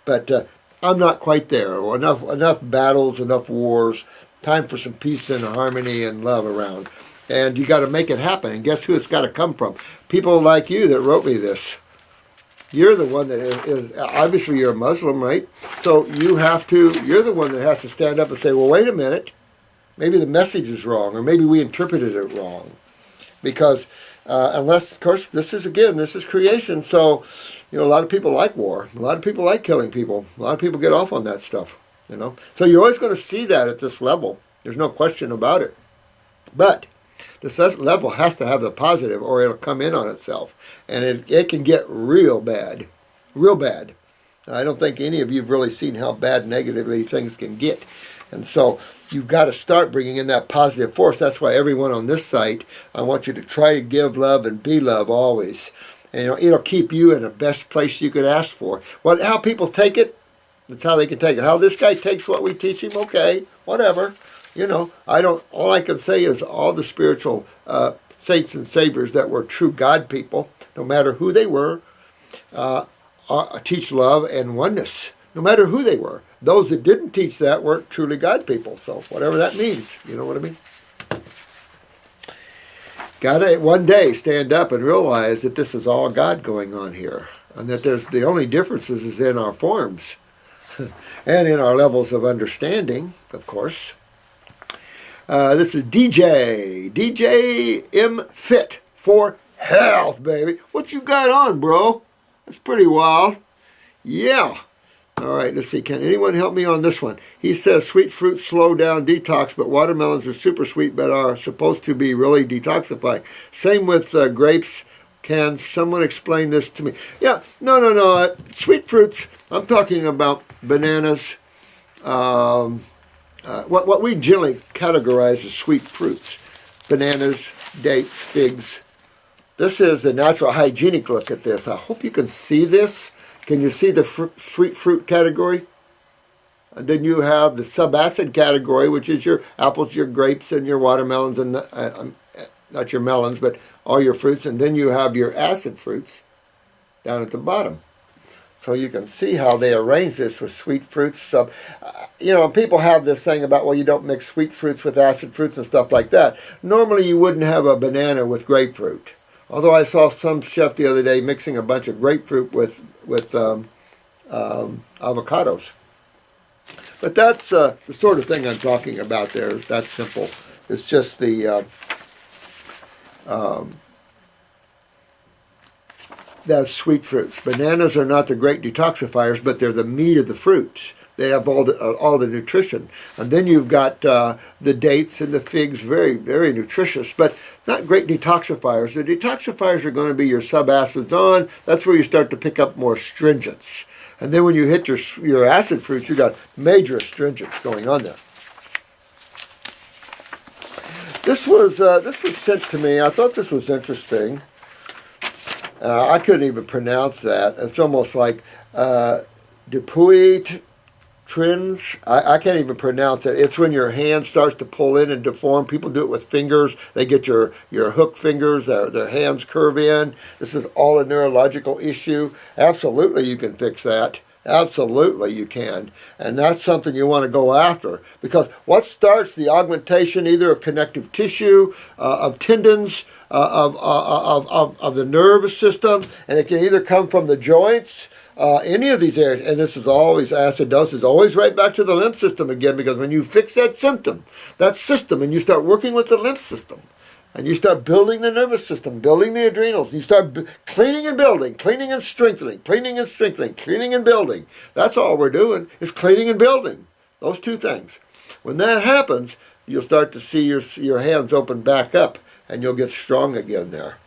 But I'm not quite there. Enough battles, enough wars. Time for some peace and harmony and love around. And you got to make it happen. And guess who it's got to come from? People like you that wrote me this. You're the one that is obviously you're a Muslim, right? So you're the one that has to stand up and say, well, wait a minute. Maybe the message is wrong, or maybe we interpreted it wrong. Because unless, of course, this is creation. So, a lot of people like war. A lot of people like killing people. A lot of people get off on that stuff, So you're always going to see that at this level. There's no question about it. But this level has to have the positive, or it'll come in on itself. And it can get real bad. Real bad. I don't think any of you have really seen how bad negatively things can get. And so you've got to start bringing in that positive force. That's why everyone on this site, I want you to try to give love and be love always. And it'll keep you in the best place you could ask for. How people take it, that's how they can take it. How this guy takes what we teach him, okay, whatever. All I can say is all the spiritual saints and saviors that were true God people, no matter who they were, teach love and oneness, no matter who they were. Those that didn't teach that weren't truly God people. So whatever that means, you know what I mean? Got to one day stand up and realize that this is all God going on here, and that the only differences is in our forms and in our levels of understanding, of course. This is DJ M Fit for Health, baby. What you got on, bro? That's pretty wild. Yeah. All right, let's see. Can anyone help me on this one? He says sweet fruits slow down detox, but watermelons are super sweet but are supposed to be really detoxifying. Same with grapes. Can someone explain this to me? Yeah, no. Sweet fruits, I'm talking about bananas, what we generally categorize as sweet fruits. Bananas, dates, figs. This is a natural hygienic look at this. I hope you can see this. Can you see the sweet fruit category? And then you have the subacid category, which is your apples, your grapes, and your watermelons, and not your melons, but all your fruits. And then you have your acid fruits down at the bottom. So you can see how they arrange this with sweet fruits. So, people have this thing about, well, you don't mix sweet fruits with acid fruits and stuff like that. Normally you wouldn't have a banana with grapefruit. Although I saw some chef the other day mixing a bunch of grapefruit with avocados. But that's the sort of thing I'm talking about there. That's simple. It's just that's sweet fruits. Bananas are not the great detoxifiers, but they're the meat of the fruits. They have all the nutrition. And then you've got the dates and the figs, very, very nutritious, but not great detoxifiers. The detoxifiers are going to be your subacids on. That's where you start to pick up more astringents. And then when you hit your acid fruits, you've got major astringents going on there. This was sent to me. I thought this was interesting. I couldn't even pronounce that. It's almost like Pituitary Adenoma. I can't even pronounce it. It's when your hand starts to pull in and deform. People do it with fingers. They get your hook fingers, their hands curve in. This is all a neurological issue. Absolutely you can fix that. Absolutely you can. And that's something you want to go after. Because what starts the augmentation either of connective tissue, of tendons, of the nervous system, and it can either come from the joints, any of these areas, and this is always acidosis, always right back to the lymph system again, because when you fix that symptom, that system, and you start working with the lymph system, and you start building the nervous system, building the adrenals, and you start cleaning and building, cleaning and strengthening, cleaning and strengthening, cleaning and building. That's all we're doing is cleaning and building. Those two things. When that happens, you'll start to see your hands open back up, and you'll get strong again there.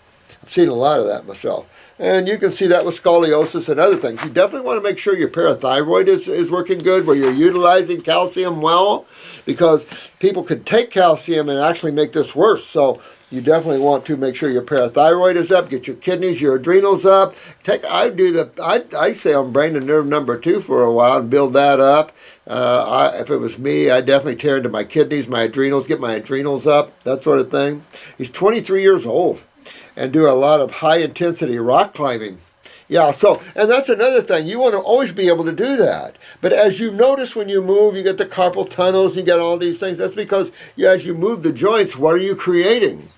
I've seen a lot of that myself. And you can see that with scoliosis and other things. You definitely want to make sure your parathyroid is working good, where you're utilizing calcium well, because people could take calcium and actually make this worse. So you definitely want to make sure your parathyroid is up, get your kidneys, your adrenals up. I say on brain and nerve number 2 for a while and build that up. If it was me, I'd definitely tear into my kidneys, my adrenals, get my adrenals up, that sort of thing. He's 23 years old. And do a lot of high-intensity rock climbing. Yeah, and that's another thing. You want to always be able to do that. But as you notice when you move, you get the carpal tunnels, you get all these things. That's because as you move the joints, what are you creating?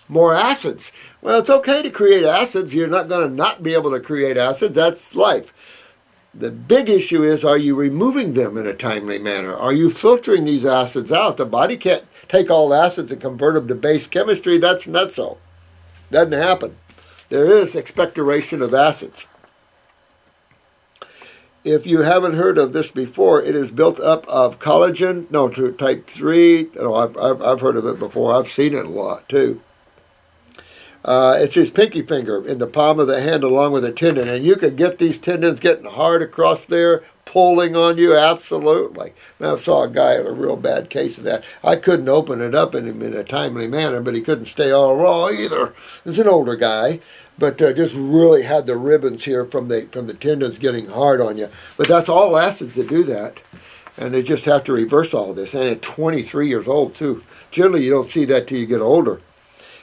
More acids. Well, it's okay to create acids. You're not going to not be able to create acids. That's life. The big issue is, are you removing them in a timely manner? Are you filtering these acids out? The body can't take all acids and convert them to base chemistry. That's not so. Doesn't happen. There is expectoration of acids. If you haven't heard of this before, it is built up of collagen. No, to type 3. No, I've heard of it before. I've seen it a lot too. It's his pinky finger in the palm of the hand along with a tendon. And you can get these tendons getting hard across there, pulling on you, absolutely. I saw a guy have a real bad case of that. I couldn't open it up in a timely manner, but he couldn't stay all raw either. He's an older guy, but just really had the ribbons here from the tendons getting hard on you. But that's all acids that do that. And they just have to reverse all this. And at 23 years old, too. Generally, you don't see that till you get older.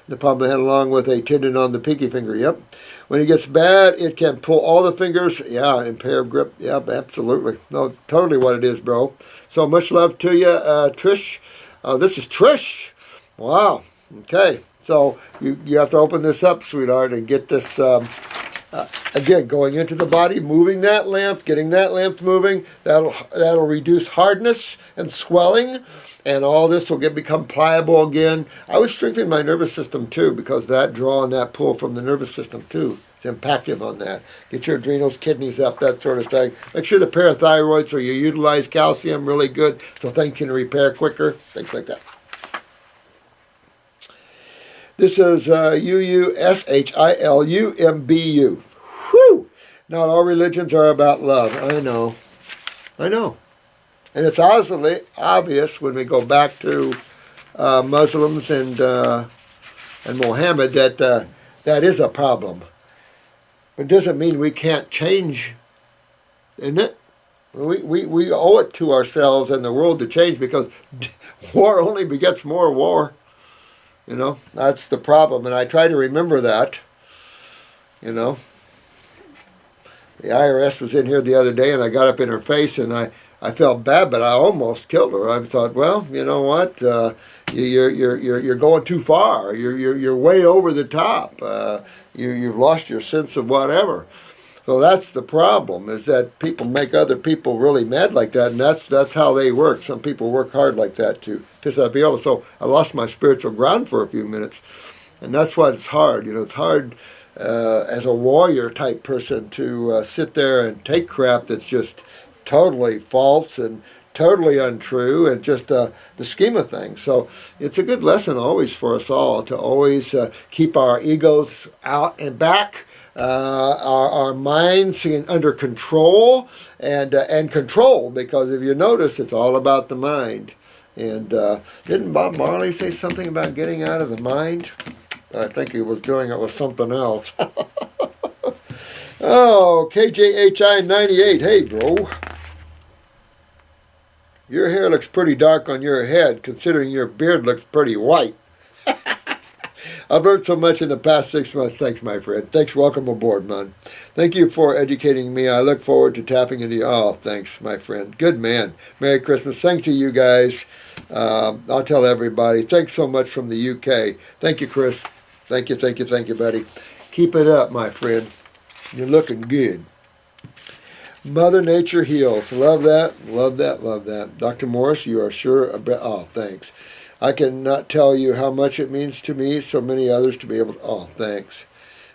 The palm of the hand along with a tendon on the pinky finger, yep. When it gets bad, it can pull all the fingers, yeah, impair grip, yeah, absolutely. No, totally what it is, bro. So much love to you, Trish. This is Trish. Wow, okay. So you have to open this up, sweetheart, and get this Again, going into the body, moving that lymph, getting that lymph moving, that'll reduce hardness and swelling, and all this will become pliable again. I was strengthening my nervous system too, because that draw and that pull from the nervous system too is impactful on that. Get your adrenals, kidneys up, that sort of thing. Make sure the parathyroid, so you utilize calcium really good, so things can repair quicker, things like that. This is UUSHILUMBU. Whew! Not all religions are about love. I know. And it's obvious when we go back to Muslims and Muhammad that that is a problem. It doesn't mean we can't change, isn't it? We owe it to ourselves and the world to change, because war only begets more war. You know, that's the problem, and I try to remember that. You know, the IRS was in here the other day, and I got up in her face, and I felt bad, but I almost killed her. I thought, well, you know what? You're going too far. You're way over the top. You've lost your sense of whatever. So that's the problem, is that people make other people really mad like that, and that's how they work. Some people work hard like that to piss out people. So I lost my spiritual ground for a few minutes, and that's why it's hard. You know, it's hard as a warrior type person to sit there and take crap that's just totally false and totally untrue, and just the scheme of things. So it's a good lesson always for us all to always keep our egos out and back. Our minds under control and control, because if you notice, it's all about the mind. And didn't Bob Marley say something about getting out of the mind? I think he was doing it with something else. Oh, KJHI 98. Hey, bro. Your hair looks pretty dark on your head, considering your beard looks pretty white. I've learned so much in the past 6 months. Thanks, my friend. Thanks. Welcome aboard, man. Thank you for educating me. I look forward to tapping into you. Oh, thanks, my friend. Good man. Merry Christmas. Thanks to you guys. I'll tell everybody. Thanks so much from the UK. Thank you, Chris. Thank you, buddy. Keep it up, my friend. You're looking good. Mother Nature heals. Love that. Love that. Love that. Dr. Morris, you are sure about... Oh, thanks. I cannot tell you how much it means to me, so many others to be able to... Oh, thanks.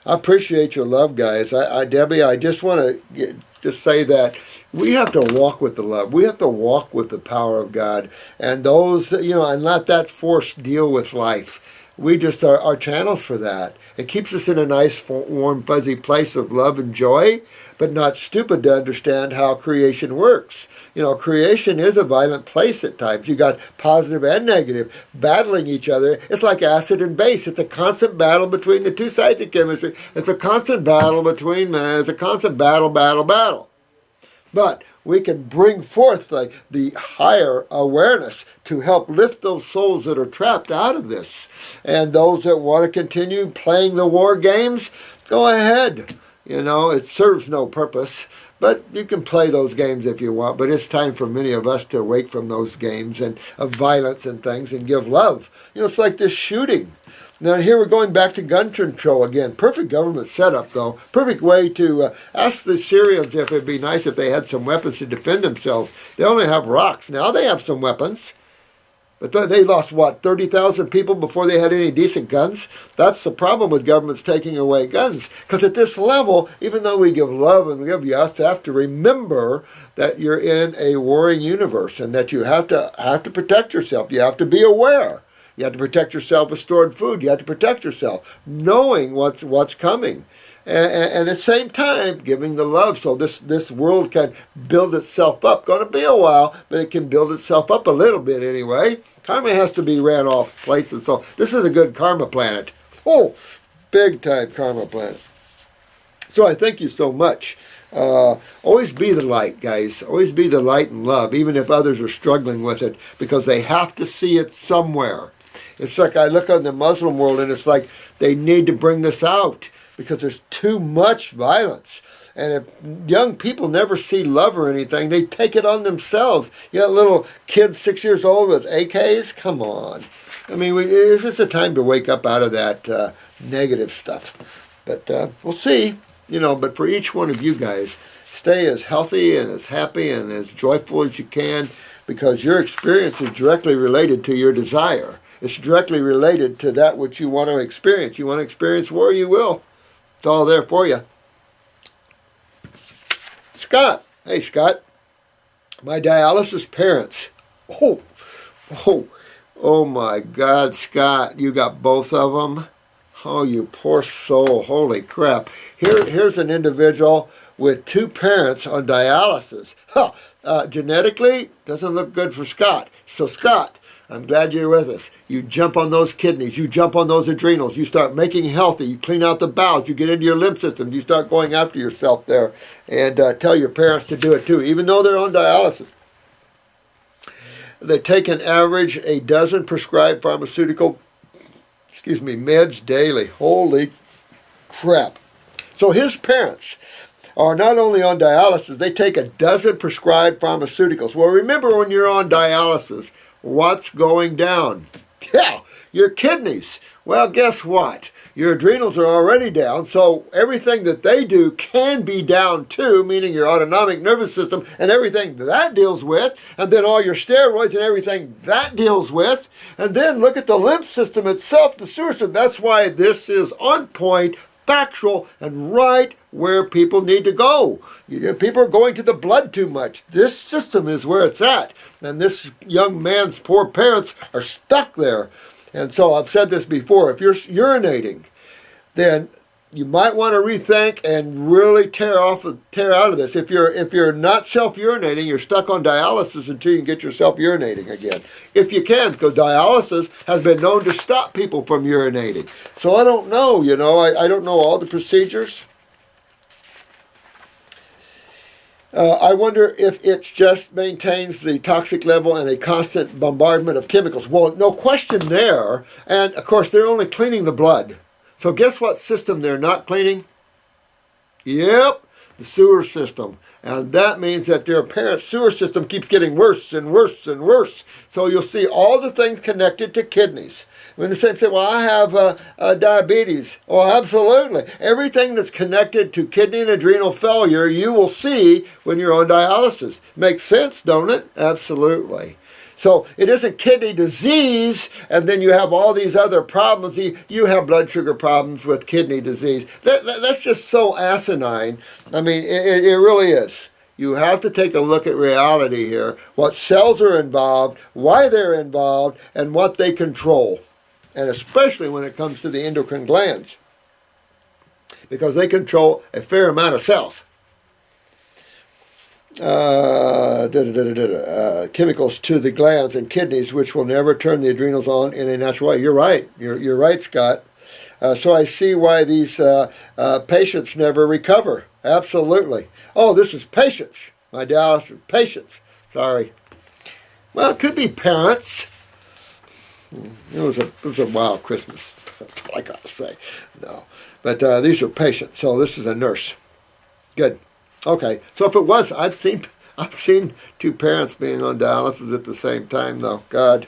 I appreciate your love, guys. Debbie, I just want to just say that we have to walk with the love. We have to walk with the power of God. And those, you know, and let that force deal with life. We just are channels for that. It keeps us in a nice, warm, fuzzy place of love and joy, but not stupid to understand how creation works. You know, creation is a violent place at times. You got positive and negative battling each other. It's like acid and base. It's a constant battle between the two sides of chemistry. It's a constant battle between man. It's a constant battle. But we can bring forth the higher awareness to help lift those souls that are trapped out of this. And those that want to continue playing the war games, go ahead. You know, it serves no purpose. But you can play those games if you want. But it's time for many of us to wake from those games and of violence and things and give love. You know, it's like this shooting. Now here we're going back to gun control again. Perfect government setup, though. Perfect way to ask the Syrians if it'd be nice if they had some weapons to defend themselves. They only have rocks. Now they have some weapons. But they lost, what, 30,000 people before they had any decent guns? That's the problem with governments taking away guns. Because at this level, even though we give love and we give yes, you have to remember that you're in a warring universe and that you have to protect yourself. You have to be aware. You have to protect yourself with stored food. You have to protect yourself, knowing what's coming. And at the same time, giving the love so this world can build itself up. Going to be a while, but it can build itself up a little bit anyway. Karma has to be ran off places. So this is a good karma planet. Oh, big time karma planet. So I thank you so much. Always be the light, guys. Always be the light and love, even if others are struggling with it, because they have to see it somewhere. It's like I look on the Muslim world and it's like they need to bring this out because there's too much violence. And if young people never see love or anything, they take it on themselves. You got little kids 6 years old with AKs? Come on. I mean, it's just a time to wake up out of that negative stuff. But we'll see. But for each one of you guys, stay as healthy and as happy and as joyful as you can, because your experience is directly related to your desire. It's directly related to that which you want to experience. You want to experience war, you will. It's all there for you. Scott. Hey, Scott. My dialysis parents. Oh my God, Scott. You got both of them? Oh, you poor soul. Holy crap. Here's an individual with 2 parents on dialysis. Genetically, doesn't look good for Scott. So, Scott, I'm glad you're with us. You jump on those kidneys. You jump on those adrenals. You start making healthy. You clean out the bowels. You get into your lymph system. You start going after yourself there. And tell your parents to do it too, even though they're on dialysis. They take an average a dozen prescribed pharmaceutical meds daily. Holy crap. So his parents are not only on dialysis, they take a dozen prescribed pharmaceuticals. Well, remember, when you're on dialysis, what's going down? Yeah, your kidneys. Well, guess what? Your adrenals are already down, so everything that they do can be down too, meaning your autonomic nervous system and everything that deals with, and then all your steroids and everything that deals with, and then look at the lymph system itself, the sewer system. That's why this is on point, factual, and right where people need to go. People are going to the blood too much. This system is where it's at, and this young man's poor parents are stuck there. And so I've said this before, if you're urinating, then you might want to rethink and really tear out of this. If you're not self-urinating, you're stuck on dialysis until you can get yourself urinating again. If you can, because dialysis has been known to stop people from urinating. So I don't know, I don't know all the procedures. I wonder if it just maintains the toxic level and a constant bombardment of chemicals. Well, no question there. And, of course, they're only cleaning the blood. So guess what system they're not cleaning? Yep, the sewer system. And that means that their parent sewer system keeps getting worse and worse and worse. So you'll see all the things connected to kidneys. When the same say, well, I have diabetes. Oh, absolutely. Everything that's connected to kidney and adrenal failure, you will see when you're on dialysis. Makes sense, don't it? Absolutely. So it isn't kidney disease, and then you have all these other problems. You have blood sugar problems with kidney disease. That's just so asinine. I mean, it really is. You have to take a look at reality here. What cells are involved, why they're involved, and what they control. And especially when it comes to the endocrine glands, because they control a fair amount of cells. Chemicals to the glands and kidneys, which will never turn the adrenals on in a natural way. You're right. You're right, Scott. So I see why these patients never recover. Absolutely. Oh, this is patients. My dialysis patients. Sorry. Well, it could be parents. It was a wild Christmas. That's all I got to say. No. But these are patients. So this is a nurse. Good. Okay, so if it was, I've seen 2 parents being on dialysis at the same time, though. God,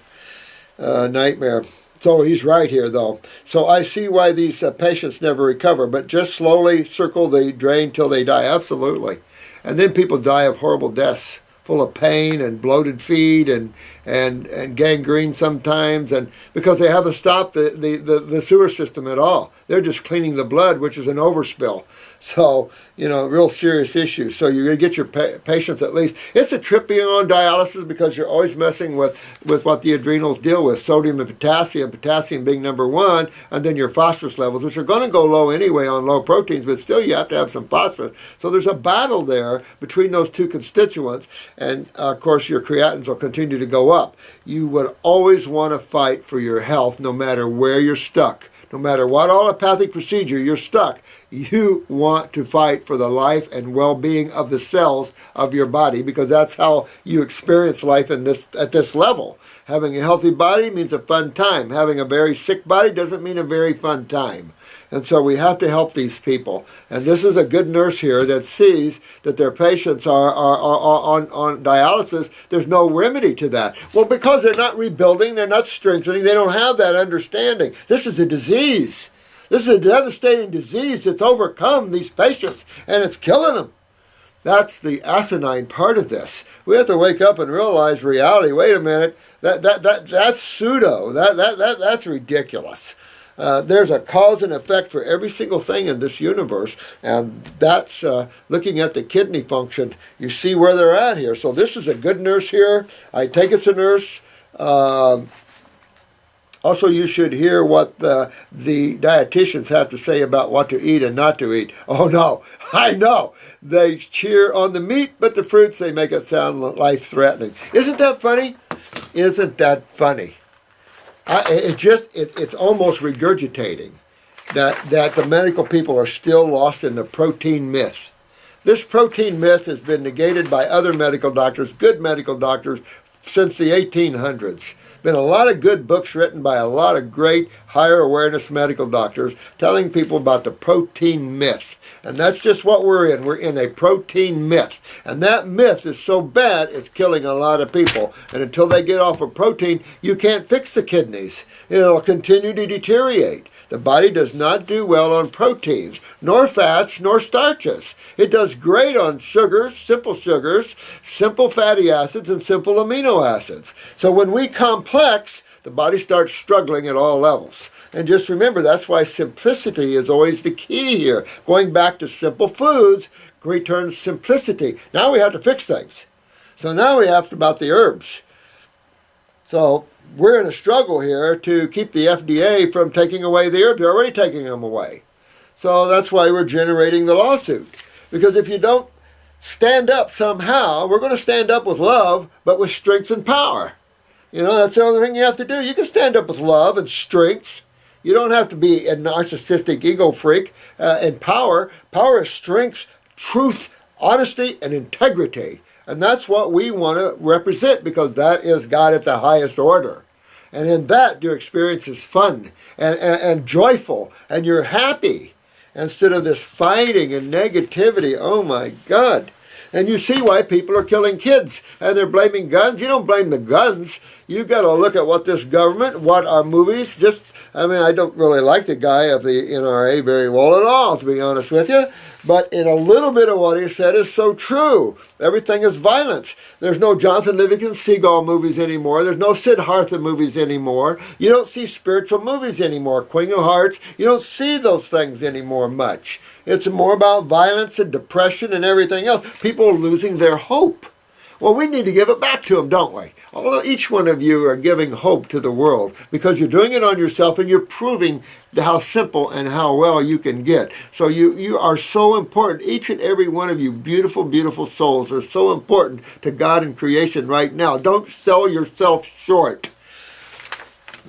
nightmare. So he's right here, though. So I see why these patients never recover, but just slowly circle the drain till they die. Absolutely. And then people die of horrible deaths, full of pain and bloated feet and gangrene sometimes, and because they haven't stopped the sewer system at all. They're just cleaning the blood, which is an overspill. So, real serious issue. So you're going to get your patients at least. It's a trip being on dialysis because you're always messing with what the adrenals deal with, sodium and potassium being number 1, and then your phosphorus levels, which are going to go low anyway on low proteins, but still you have to have some phosphorus. So there's a battle there between those 2 constituents, and of course your creatines will continue to go up. You would always want to fight for your health no matter where you're stuck. No matter what allopathic procedure you're stuck, you want to fight for the life and well-being of the cells of your body, because that's how you experience life at this level. Having a healthy body means a fun time. Having a very sick body doesn't mean a very fun time. And so we have to help these people. And this is a good nurse here that sees that their patients are on dialysis. There's no remedy to that. Well, because they're not rebuilding, they're not strengthening, they don't have that understanding. This is a disease. This is a devastating disease that's overcome these patients, and it's killing them. That's the asinine part of this. We have to wake up and realize reality. Wait a minute, that's pseudo. That's ridiculous. There's a cause and effect for every single thing in this universe, and that's looking at the kidney function. You see where they're at here. So this is a good nurse here. I take it's a nurse. Also, you should hear what the dietitians have to say about what to eat and not to eat. Oh, no, I know. They cheer on the meat, but the fruits, they make it sound life-threatening. Isn't that funny? Isn't that funny? It's almost regurgitating that the medical people are still lost in the protein myth. This protein myth has been negated by other medical doctors, good medical doctors, since the 1800s. Been a lot of good books written by a lot of great higher awareness medical doctors telling people about the protein myth. And that's just what we're in. We're in a protein myth. And that myth is so bad, it's killing a lot of people. And until they get off of protein, you can't fix the kidneys. It'll continue to deteriorate. The body does not do well on proteins, nor fats, nor starches. It does great on sugars, simple fatty acids, and simple amino acids. So when we complex, the body starts struggling at all levels. And just remember, that's why simplicity is always the key here. Going back to simple foods returns simplicity. Now we have to fix things. So now we have to about the herbs. So we're in a struggle here to keep the FDA from taking away the herbs. They're already taking them away. So that's why we're generating the lawsuit. Because if you don't stand up somehow, we're going to stand up with love, but with strength and power. You know, that's the only thing you have to do. You can stand up with love and strength. You don't have to be a narcissistic ego freak. And power is strength, truth, honesty, and integrity. And that's what we want to represent, because that is God at the highest order. And in that, your experience is fun and joyful, and you're happy, instead of this fighting and negativity. Oh my God. And you see why people are killing kids, and they're blaming guns. You don't blame the guns. You got to look at what this government, what our movies, I don't really like the guy of the NRA very well at all, to be honest with you. But in a little bit of what he said is so true. Everything is violence. There's no Jonathan Livingston Seagull movies anymore. There's no Siddhartha movies anymore. You don't see spiritual movies anymore. Queen of Hearts, you don't see those things anymore much. It's more about violence and depression and everything else. People are losing their hope. Well, we need to give it back to them, don't we? Although each one of you are giving hope to the world, because you're doing it on yourself, and you're proving how simple and how well you can get. So you are so important. Each and every one of you beautiful, beautiful souls are so important to God and creation right now. Don't sell yourself short.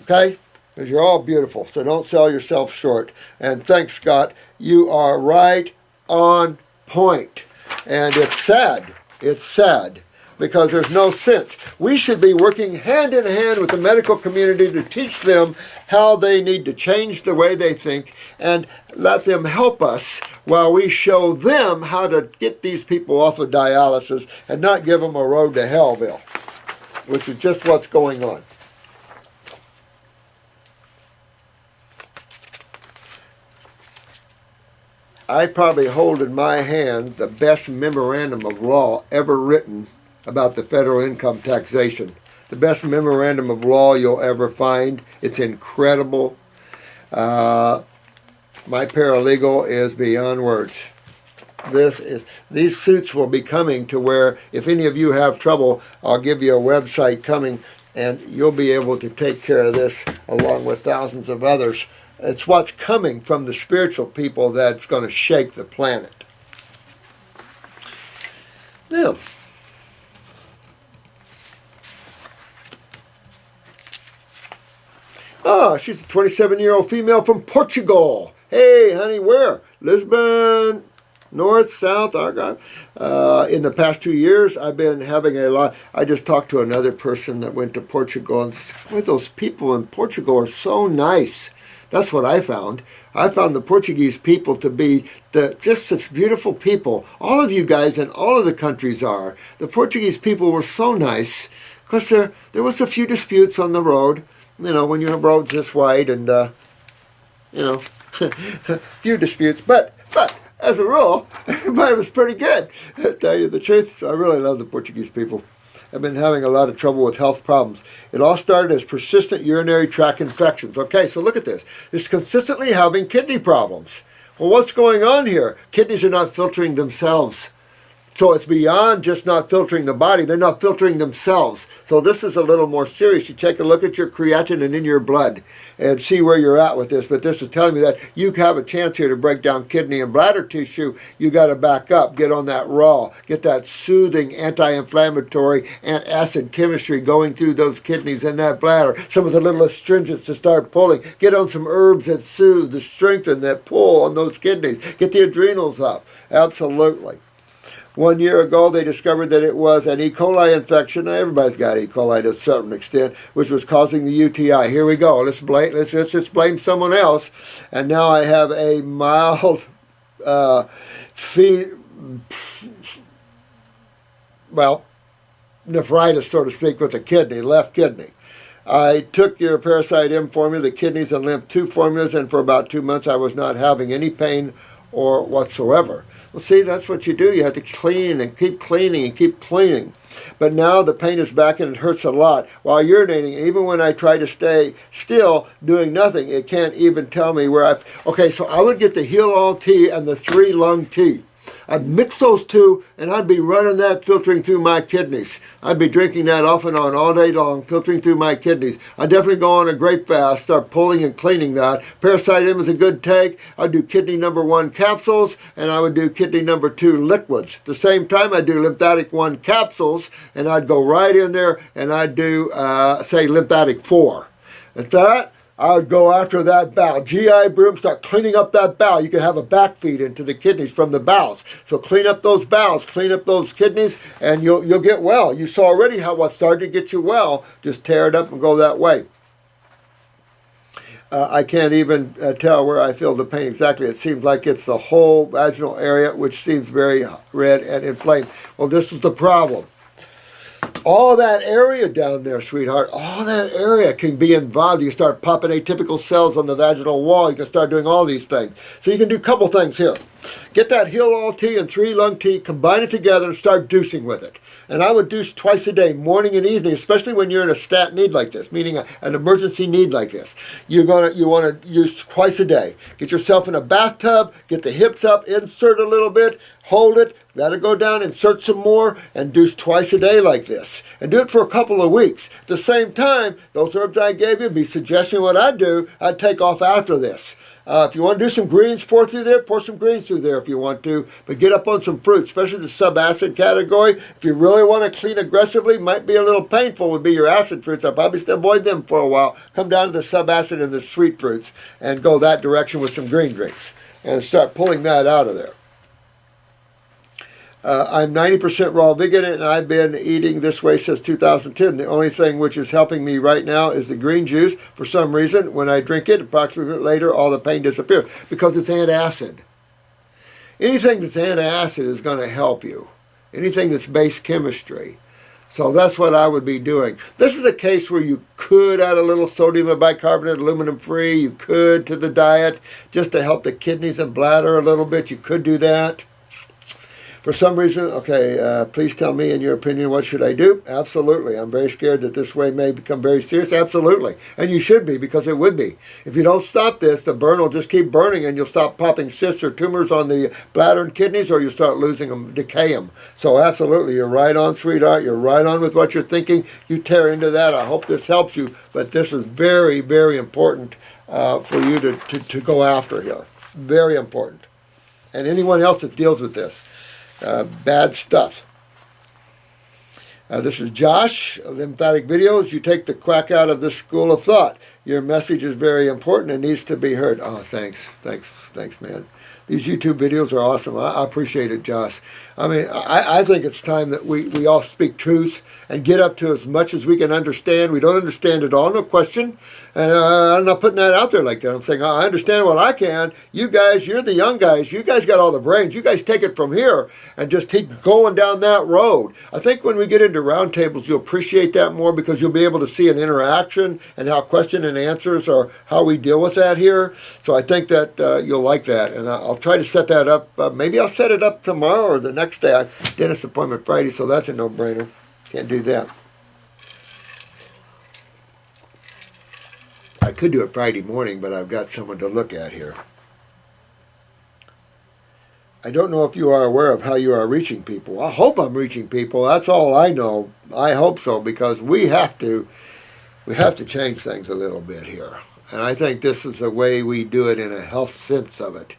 Okay? Because you're all beautiful, so don't sell yourself short. And thanks, Scott. You are right on point. And it's sad. It's sad. Because there's no sense. We should be working hand in hand with the medical community to teach them how they need to change the way they think, and let them help us while we show them how to get these people off of dialysis and not give them a road to Hellville, which is just what's going on. I probably hold in my hand the best memorandum of law ever written about the federal income taxation. The best memorandum of law you'll ever find. It's incredible. My paralegal is beyond words. These suits will be coming to where, if any of you have trouble, I'll give you a website coming, and you'll be able to take care of this along with thousands of others. It's what's coming from the spiritual people that's going to shake the planet. Now, she's a 27-year-old female from Portugal. Hey, honey, where? Lisbon, north, south, Argyle. In the past 2 years, I've been having a lot. I just talked to another person that went to Portugal, and boy, those people in Portugal are so nice. That's what I found. I found the Portuguese people to be just such beautiful people. All of you guys in all of the countries are. The Portuguese people were so nice. Of course, there was a few disputes on the road. You know, when you have roads this wide, and, Few disputes, but as a rule, everybody was pretty good, to tell you the truth. So I really love the Portuguese people. I've been having a lot of trouble with health problems. It all started as persistent urinary tract infections. Okay, so look at this. It's consistently having kidney problems. Well, what's going on here? Kidneys are not filtering themselves. So it's beyond just not filtering the body. They're not filtering themselves. So this is a little more serious. You take a look at your creatinine in your blood and see where you're at with this. But this is telling me that you have a chance here to break down kidney and bladder tissue. You got to back up, get on that raw, get that soothing anti-inflammatory antacid chemistry going through those kidneys and that bladder. Some of the little astringents to start pulling. Get on some herbs that soothe, that strengthen, that pull on those kidneys. Get the adrenals up. Absolutely. 1 year ago, they discovered that it was an E. coli infection. Now, everybody's got E. coli to a certain extent, which was causing the UTI. Here we go. Let's just blame someone else. And now I have a mild nephritis, so to speak, with the kidney, left kidney. I took your Parasite M formula, the kidneys and lymph 2 formulas, and for about 2 months I was not having any pain or whatsoever. Well, see, that's what you do. You have to clean and keep cleaning and keep cleaning. But now the pain is back and it hurts a lot. While urinating, even when I try to stay still, doing nothing, it can't even tell me where Okay, so I would get the Heal All tea and the 3 Lung tea. I'd mix those two, and I'd be running that, filtering through my kidneys. I'd be drinking that off and on all day long, filtering through my kidneys. I'd definitely go on a great fast, start pulling and cleaning that. Parasite M is a good take. I'd do kidney number 1 capsules, and I would do kidney number 2 liquids. At the same time, I'd do lymphatic 1 capsules, and I'd go right in there, and I'd do, say, lymphatic 4. At that, I would go after that bowel. GI broom, start cleaning up that bowel. You can have a back feed into the kidneys from the bowels. So clean up those bowels, clean up those kidneys, and you'll get well. You saw already how what started to get you well. Just tear it up and go that way. I can't even tell where I feel the pain exactly. It seems like it's the whole vaginal area, which seems very red and inflamed. Well, this is the problem. All that area down there, sweetheart, all that area can be involved. You can start popping atypical cells on the vaginal wall. You can start doing all these things. So you can do a couple things here. Get that Heal All tea and 3 Lung tea, combine it together and start dosing with it. And I would dose twice a day, morning and evening, especially when you're in a stat need like this, meaning an emergency need like this. You want to use twice a day. Get yourself in a bathtub, get the hips up, insert a little bit, hold it, let it go down, insert some more, and dose twice a day like this. And do it for a couple of weeks. At the same time, those herbs I gave you, be suggesting what I'd do, I'd take off after this. If you want to do some greens, pour some greens through there if you want to. But get up on some fruits, especially the subacid category. If you really want to clean aggressively, might be a little painful, would be your acid fruits. I'll probably still avoid them for a while. Come down to the subacid and the sweet fruits and go that direction with some green drinks. And start pulling that out of there. I'm 90% raw vegan, and I've been eating this way since 2010. The only thing which is helping me right now is the green juice. For some reason, when I drink it, approximately later, all the pain disappears because it's antacid. Anything that's antacid is going to help you. Anything that's base chemistry. So that's what I would be doing. This is a case where you could add a little sodium bicarbonate, aluminum-free. You could to the diet just to help the kidneys and bladder a little bit. You could do that. For some reason, okay, please tell me in your opinion, what should I do? Absolutely. I'm very scared that this way may become very serious. Absolutely. And you should be, because it would be. If you don't stop this, the burn will just keep burning and you'll stop popping cysts or tumors on the bladder and kidneys, or you'll start losing them, decay them. So absolutely, you're right on, sweetheart. You're right on with what you're thinking. You tear into that. I hope this helps you. But this is very, very important for you to go after here. Very important. And anyone else that deals with this. Bad stuff. This is Josh, Lymphatic Videos. You take the quack out of this school of thought. Your message is very important and needs to be heard. Oh, thanks, man. These YouTube videos are awesome. I appreciate it, Josh. I mean, I think it's time that we all speak truth and get up to as much as we can understand. We don't understand it all, no question. And I'm not putting that out there like that. I'm saying, I understand what I can. You guys, you're the young guys. You guys got all the brains. You guys take it from here and just keep going down that road. I think when we get into roundtables, you'll appreciate that more because you'll be able to see an interaction and how question and answers are how we deal with that here. So I think that you'll like that. And I'll try to set that up. Maybe I'll set it up tomorrow or the next day. Dentist appointment Friday, so that's a no-brainer. Can't do that. I could do it Friday morning, but I've got someone to look at here. I don't know if you are aware of how you are reaching people. I hope I'm reaching people. That's all I know. I hope so, because we have to change things a little bit here. And I think this is the way we do it in a health sense of it.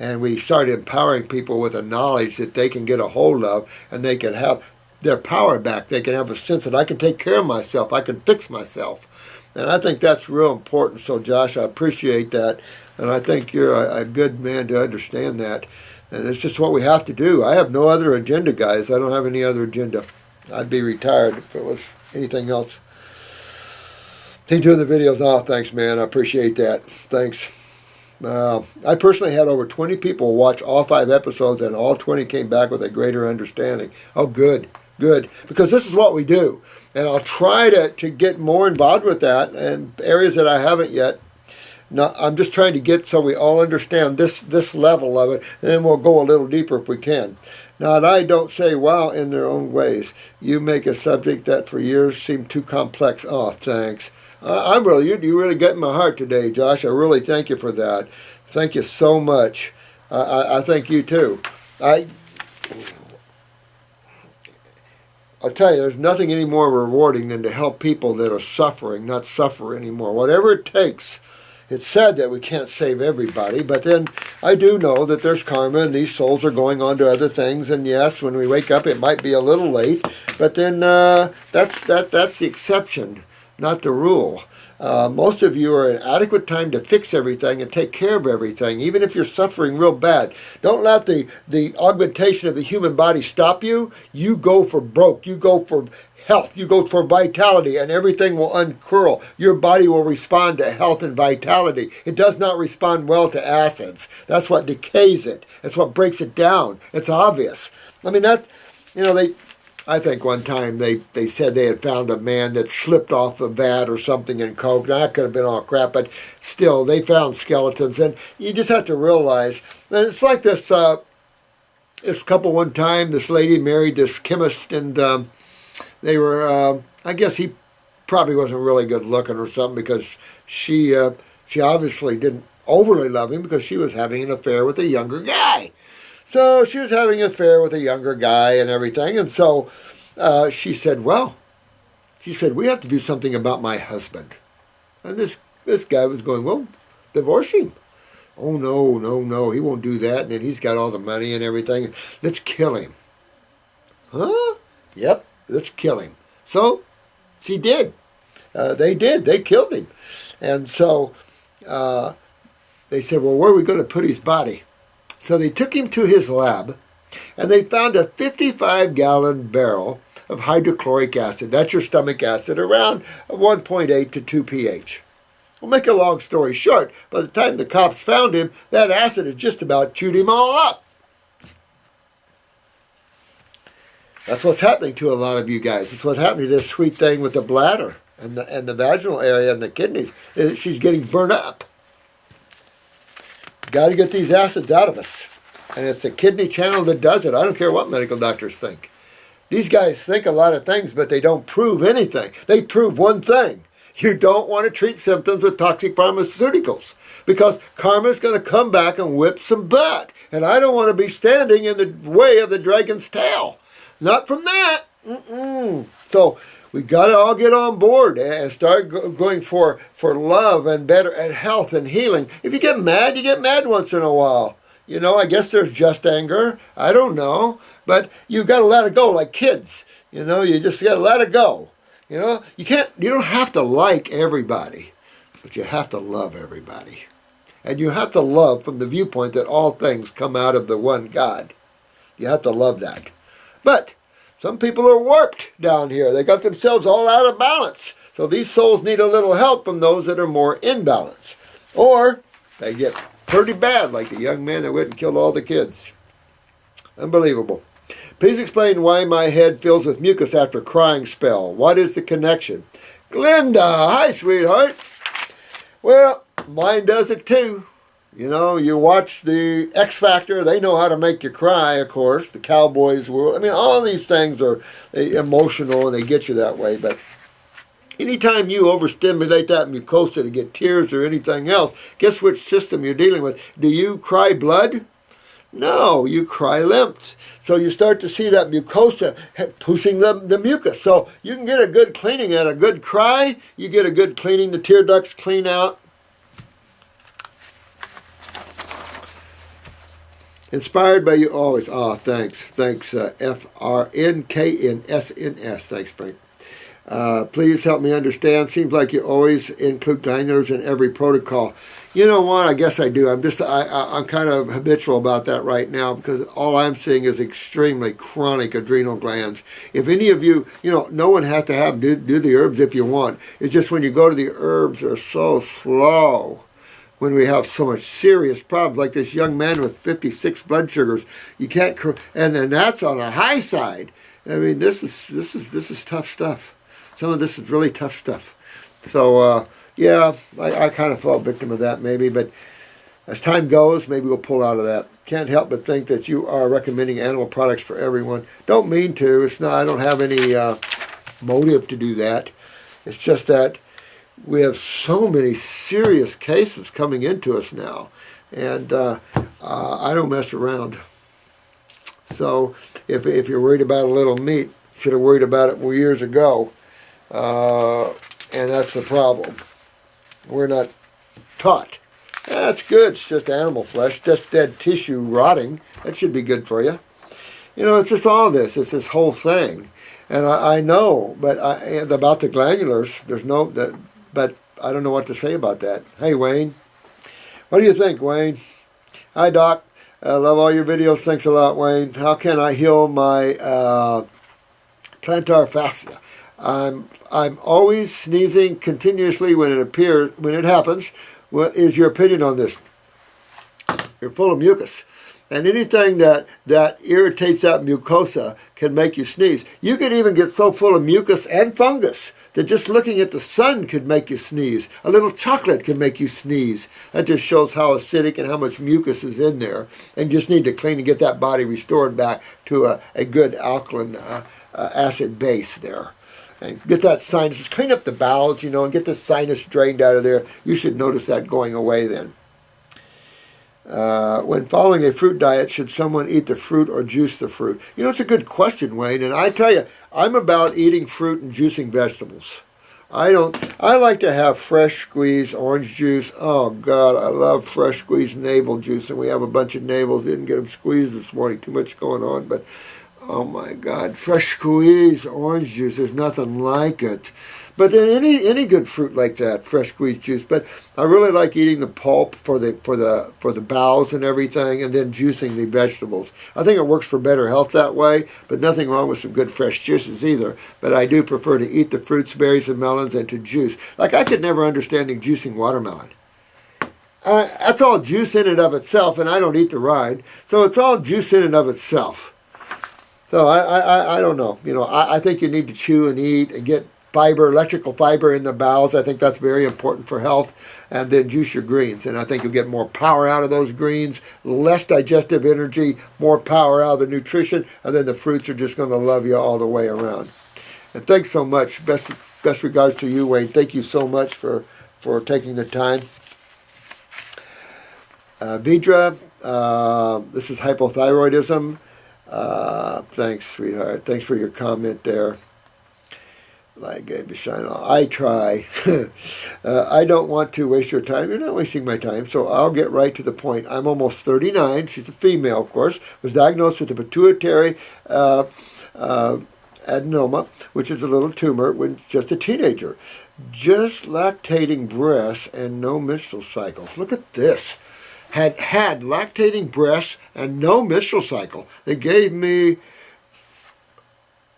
And we start empowering people with a knowledge that they can get a hold of, and they can have their power back. They can have a sense that I can take care of myself. I can fix myself. And I think that's real important. So, Josh, I appreciate that. And I think you're a good man to understand that. And it's just what we have to do. I have no other agenda, guys. I don't have any other agenda. I'd be retired if it was anything else. Keep doing the videos. Oh, thanks, man. I appreciate that. Thanks. I personally had over 20 people watch all 5 episodes, and all 20 came back with a greater understanding. Oh, good. Good. Because this is what we do. And I'll try to get more involved with that in areas that I haven't yet. No, I'm just trying to get so we all understand this level of it, and then we'll go a little deeper if we can. Now, and I don't say, wow, in their own ways. You make a subject that for years seemed too complex. Oh, thanks. You really get in my heart today, Josh. I really thank you for that. Thank you so much. I thank you, too. I'll tell you, there's nothing any more rewarding than to help people that are suffering not suffer anymore. Whatever it takes. It's sad that we can't save everybody, but then I do know that there's karma and these souls are going on to other things. And yes, when we wake up, it might be a little late, but then that's the exception, not the rule. Most of you are in adequate time to fix everything and take care of everything, even if you're suffering real bad. Don't let the augmentation of the human body stop you. You go for broke. You go for health. You go for vitality, and everything will uncurl. Your body will respond to health and vitality. It does not respond well to acids. That's what decays it. That's what breaks it down. It's obvious. I mean, I think one time they said they had found a man that slipped off a vat or something in coke. Now, that could have been all crap, but still, they found skeletons. And you just have to realize, and it's like this couple one time, this lady married this chemist, and they were, I guess he probably wasn't really good looking or something, because she obviously didn't overly love him because she was having an affair with a younger guy. So she was having an affair with a younger guy and everything. And so she said, we have to do something about my husband. And this guy was going, well, divorce him. Oh, no, he won't do that. And then he's got all the money and everything. Let's kill him. Huh? Yep, let's kill him. So she did. They did. They killed him. And so they said, well, where are we going to put his body? So they took him to his lab, and they found a 55-gallon barrel of hydrochloric acid. That's your stomach acid, around 1.8 to 2 pH. We'll make a long story short. By the time the cops found him, that acid had just about chewed him all up. That's what's happening to a lot of you guys. It's what's happening to this sweet thing with the bladder and the vaginal area and the kidneys. She's getting burnt up. Got to get these acids out of us. And it's the kidney channel that does it. I don't care what medical doctors think. These guys think a lot of things, but they don't prove anything. They prove one thing. You don't want to treat symptoms with toxic pharmaceuticals, because karma is going to come back and whip some butt. And I don't want to be standing in the way of the dragon's tail. Not from that. So we got to all get on board and start going for love and better and health and healing. If you get mad once in a while. You know, I guess there's just anger. I don't know. But you got to let it go like kids. You know, you just got to let it go. You know, you don't have to like everybody, but you have to love everybody. And you have to love from the viewpoint that all things come out of the one God. You have to love that. But some people are warped down here. They got themselves all out of balance. So these souls need a little help from those that are more in balance. Or they get pretty bad, like the young man that went and killed all the kids. Unbelievable. Please explain why my head fills with mucus after a crying spell. What is the connection? Glinda, hi, sweetheart. Well, mine does it too. You know, you watch the X Factor, they know how to make you cry, of course, the Cowboys world. I mean, all these things are emotional and they get you that way. But anytime you overstimulate that mucosa to get tears or anything else, guess which system you're dealing with? Do you cry blood? No, you cry lymph. So you start to see that mucosa pushing the mucus. So you can get a good cleaning and a good cry. You get a good cleaning, the tear ducts clean out. Inspired by you always. Oh, thanks. Thanks, FRNKNSNS. Thanks, Frank. Please help me understand. Seems like you always include glandulars in every protocol. You know what? I guess I do. I'm kind of habitual about that right now because all I'm seeing is extremely chronic adrenal glands. If any of you, no one has to do the herbs if you want. It's just when you go to the herbs, they're so slow. When we have so much serious problems, like this young man with 56 blood sugars, you can't, and then that's on a high side. I mean, this is tough stuff. Some of this is really tough stuff. So yeah, I kind of fall victim of that maybe, but as time goes, maybe we'll pull out of that. Can't help but think that you are recommending animal products for everyone. Don't mean to. It's not. I don't have any motive to do that. It's just that we have so many serious cases coming into us now, and I don't mess around. So if you're worried about a little meat, should have worried about it years ago, and that's the problem. We're not taught. That's good. It's just animal flesh, just dead tissue rotting. That should be good for you. It's just all this. It's this whole thing, and I know, but about the glandulars, there's no. But I don't know what to say about that. Hey, Wayne. What do you think, Wayne? Hi, Doc. I love all your videos. Thanks a lot, Wayne. How can I heal my plantar fascia? I'm always sneezing continuously when it happens. What is your opinion on this? You're full of mucus. And anything that irritates that mucosa can make you sneeze. You could even get so full of mucus and fungus that just looking at the sun could make you sneeze. A little chocolate can make you sneeze. That just shows how acidic and how much mucus is in there. And you just need to clean and get that body restored back to a good alkaline acid base there. And get that sinus, just clean up the bowels, and get the sinus drained out of there. You should notice that going away then. When following a fruit diet, should someone eat the fruit or juice the fruit? It's a good question, Wayne, and I tell you, I'm about eating fruit and juicing vegetables. I like to have fresh squeezed orange juice. Oh, God, I love fresh squeezed navel juice, and we have a bunch of navels. Didn't get them squeezed this morning, too much going on, but oh, my God, fresh squeezed orange juice, there's nothing like it. But then any good fruit like that, fresh squeezed juice. But I really like eating the pulp for the bowels and everything, and then juicing the vegetables. I think it works for better health that way, but nothing wrong with some good fresh juices either. But I do prefer to eat the fruits, berries, and melons and to juice. Like I could never understand juicing watermelon. That's all juice in and of itself, and I don't eat the rind, so it's all juice in and of itself. So I don't know. I think you need to chew and eat and get fiber, electrical fiber in the bowels. I think that's very important for health. And then juice your greens. And I think you'll get more power out of those greens, less digestive energy, more power out of the nutrition. And then the fruits are just going to love you all the way around. And thanks so much. Best regards to you, Wayne. Thank you so much for taking the time. Vidra, this is hypothyroidism. Thanks, sweetheart. Thanks for your comment there. Like gave a shine on. I try. I don't want to waste your time. You're not wasting my time, so I'll get right to the point. I'm almost 39. She's a female, of course. Was diagnosed with a pituitary adenoma, which is a little tumor when just a teenager. Just lactating breasts and no menstrual cycles. Look at this. had lactating breasts and no menstrual cycle. They gave me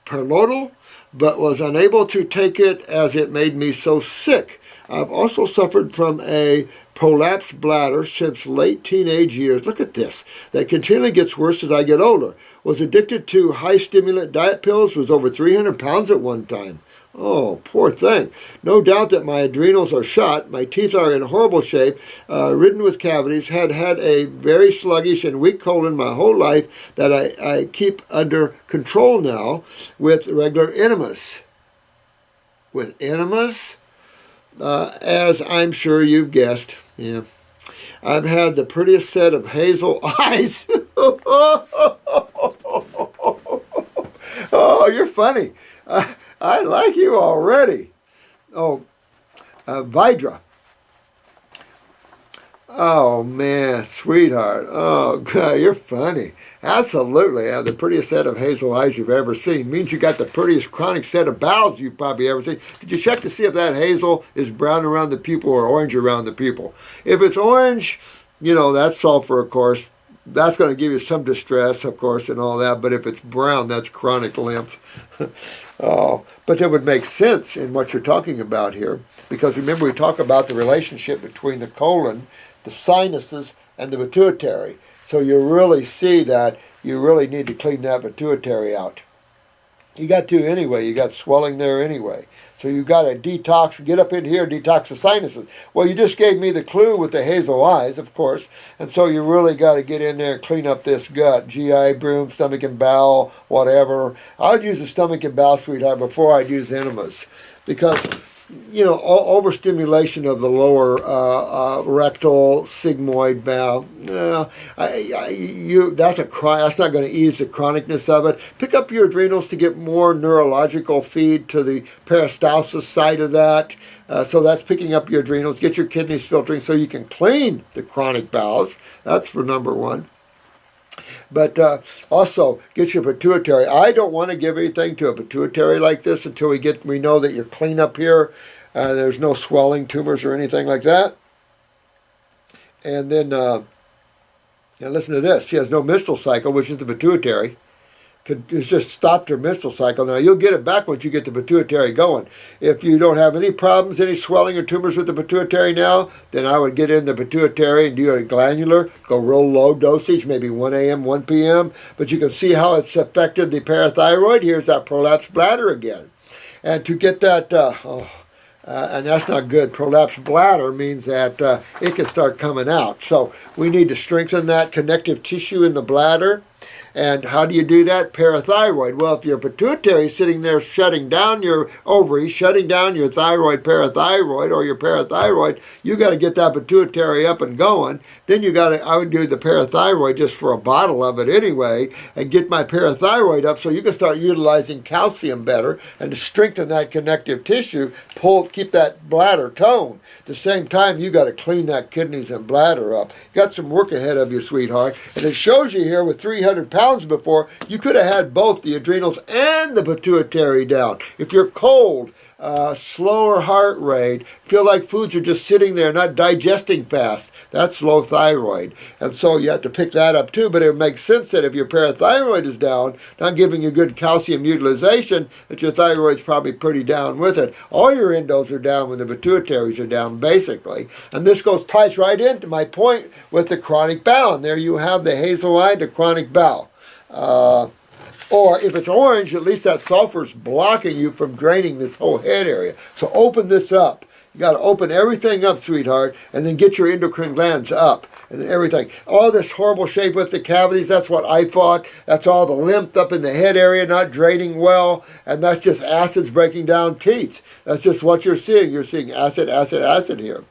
Pyelonephritis, but was unable to take it as it made me so sick. I've also suffered from a prolapsed bladder since late teenage years. Look at this. That continually gets worse as I get older. Was addicted to high stimulant diet pills. Was over 300 pounds at one time. Oh, poor thing. No doubt that my adrenals are shot. My teeth are in horrible shape, ridden with cavities. Had a very sluggish and weak colon my whole life that I keep under control now with regular enemas. With enemas? As I'm sure you've guessed. Yeah. I've had the prettiest set of hazel eyes. Oh, you're funny. I like you already. Oh, Vidra. Oh, man, sweetheart. Oh, God, you're funny. Absolutely. I have the prettiest set of hazel eyes you've ever seen. Means you got the prettiest chronic set of bowels you've probably ever seen. Did you check to see if that hazel is brown around the pupil or orange around the pupil? If it's orange, you know, that's sulfur, of course. That's going to give you some distress, of course, and all that. But if it's brown, that's chronic lymph. Oh, but that would make sense in what you're talking about here. Because remember, we talk about the relationship between the colon, the sinuses, and the pituitary. So you really see that you really need to clean that pituitary out. You got to anyway. You got swelling there anyway. So you got to detox, get up in here, detox the sinuses. Well, you just gave me the clue with the hazel eyes, of course. And so you really got to get in there and clean up this gut. GI, broom, stomach and bowel, whatever. I'd use the stomach and bowel, sweetheart, before I'd use enemas. Because, you know, overstimulation of the lower rectal sigmoid valve, that's not going to ease the chronicness of it. Pick up your adrenals to get more neurological feed to the peristalsis side of that. So that's picking up your adrenals. Get your kidneys filtering so you can clean the chronic bowels. That's for number one. But also, get your pituitary. I don't want to give anything to a pituitary like this until we know that you're clean up here. There's no swelling, tumors, or anything like that. And then, now listen to this. She has no menstrual cycle, which is the pituitary. It's just stopped her menstrual cycle. Now, you'll get it back once you get the pituitary going. If you don't have any problems, any swelling or tumors with the pituitary now, then I would get in the pituitary and do a glandular, go real low dosage, maybe 1 a.m., 1 p.m. But you can see how it's affected the parathyroid. Here's that prolapsed bladder again. And to get that, and that's not good. Prolapsed bladder means that it can start coming out. So we need to strengthen that connective tissue in the bladder. And how do you do that? Parathyroid. Well, if your pituitary is sitting there shutting down your ovaries, shutting down your thyroid, parathyroid, or your parathyroid, you got to get that pituitary up and going. Then I would do the parathyroid just for a bottle of it anyway, and get my parathyroid up so you can start utilizing calcium better and to strengthen that connective tissue, keep that bladder toned. At the same time, you got to clean that kidneys and bladder up. Got some work ahead of you, sweetheart. And it shows you here with 300 pounds before, you could have had both the adrenals and the pituitary down. If you're cold, slower heart rate, feel like foods are just sitting there, not digesting fast, that's low thyroid. And so you have to pick that up too, but it makes sense that if your parathyroid is down, not giving you good calcium utilization, that your thyroid's probably pretty down with it. All your endos are down when the pituitaries are down, basically. And this ties right into my point with the chronic bowel. And there you have the hazel eye, the chronic bowel. Or if it's orange, at least that sulfur's blocking you from draining this whole head area. So open this up. You got to open everything up, sweetheart, and then get your endocrine glands up and everything. All this horrible shape with the cavities, that's what I thought. That's all the lymph up in the head area, not draining well, and that's just acids breaking down teeth. That's just what you're seeing. You're seeing acid, acid, acid here.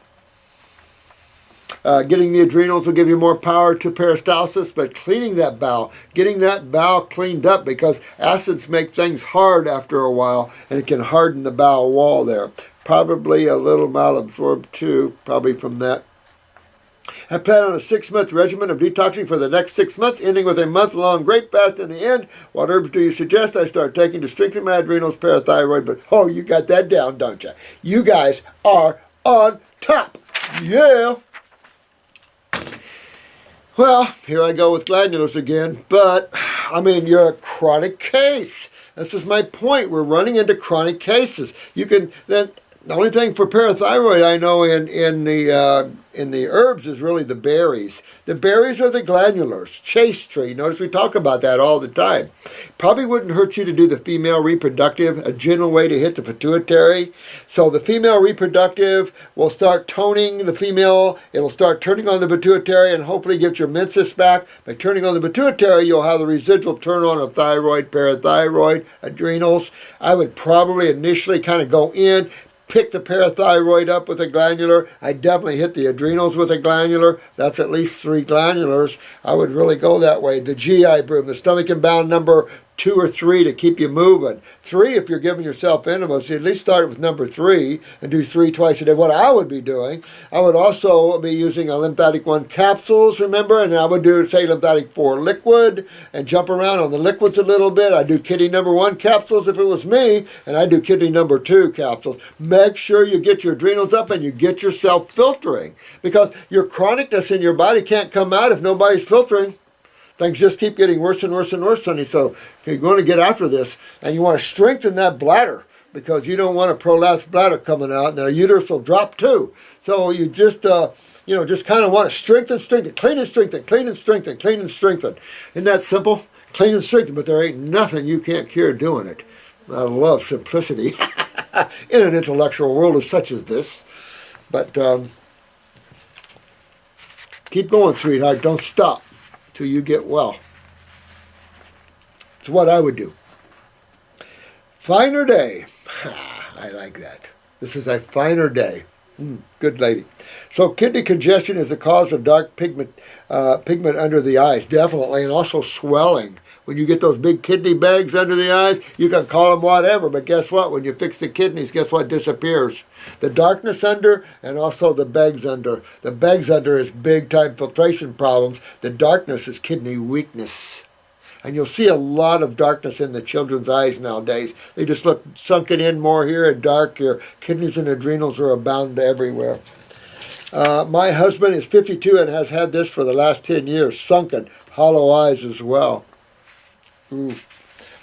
Getting the adrenals will give you more power to peristalsis, but cleaning that bowel, getting that bowel cleaned up, because acids make things hard after a while, and it can harden the bowel wall there. Probably a little malabsorbed too, probably from that. I plan on a 6-month regimen of detoxing for the next 6 months, ending with a month-long grape fast in the end. What herbs do you suggest I start taking to strengthen my adrenals, parathyroid? But, oh, you got that down, don't you? You guys are on top. Yeah. Well, here I go with glandulars again, but I mean, you're a chronic case. This is my point. We're running into chronic cases. You can then. The only thing for parathyroid I know in the herbs is really the berries. The berries are the glandulars. Chaste tree. Notice we talk about that all the time. Probably wouldn't hurt you to do the female reproductive, a gentle way to hit the pituitary. So the female reproductive will start toning the female. It'll start turning on the pituitary and hopefully get your menses back. By turning on the pituitary, you'll have the residual turn on of thyroid, parathyroid, adrenals. I would probably initially kind of go in, pick the parathyroid up with a glandular. I definitely hit the adrenals with a glandular. That's at least 3 glandulars. I would really go that way. The GI broom, the stomach and bowel number 2 or 3 to keep you moving. 3 if you're giving yourself enemas. You at least start with number 3 and do 3 twice a day. What I would be doing, I would also be using a lymphatic 1 capsules, remember, and I would do, say, lymphatic 4 liquid and jump around on the liquids a little bit. I'd do kidney number 1 capsules if it was me, and I'd do kidney number 2 capsules. Make sure you get your adrenals up and you get yourself filtering, because your chronicness in your body can't come out if nobody's filtering. Things just keep getting worse and worse and worse, honey. So you're going to get after this, and you want to strengthen that bladder, because you don't want a prolapsed bladder coming out. Now, uterus will drop too. So you just, just kind of want to strengthen, clean and strengthen, clean and strengthen, clean and strengthen. Isn't that simple? Clean and strengthen, but there ain't nothing you can't cure doing it. I love simplicity in an intellectual world as such as this. But keep going, sweetheart. Don't stop till you get well. It's what I would do. Finer day. I like that. This is a finer day. Good lady. So kidney congestion is the cause of dark pigment under the eyes, definitely, and also swelling. When you get those big kidney bags under the eyes, you can call them whatever, but guess what? When you fix the kidneys, guess what disappears? The darkness under and also the bags under. The bags under is big-time filtration problems. The darkness is kidney weakness. And you'll see a lot of darkness in the children's eyes nowadays. They just look sunken in more here and dark. Your kidneys and adrenals are abound everywhere. My husband is 52 and has had this for the last 10 years. Sunken, hollow eyes as well.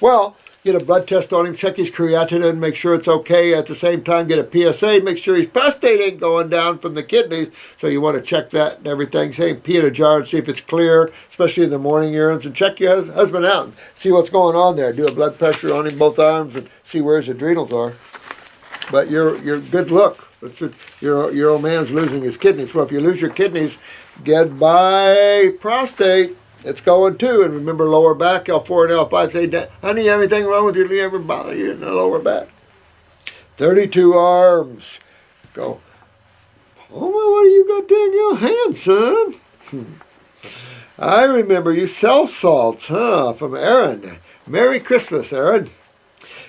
Well, get a blood test on him, check his creatinine, make sure it's okay. At the same time, get a PSA, make sure his prostate ain't going down from the kidneys. So you want to check that and everything. Same, pee in a jar and see if it's clear, especially in the morning urines. And check your husband out and see what's going on there. Do a blood pressure on him, both arms, and see where his adrenals are. But you're good look. Your old man's losing his kidneys. Well, if you lose your kidneys, get by prostate. It's going too. And remember, lower back, L4 and L5. Say, honey, anything wrong with your ever bother you in the lower back? 32 arms. Go. Oh, well, what do you got there in your hand, son? I remember you cell salts, from Aaron. Merry Christmas, Aaron.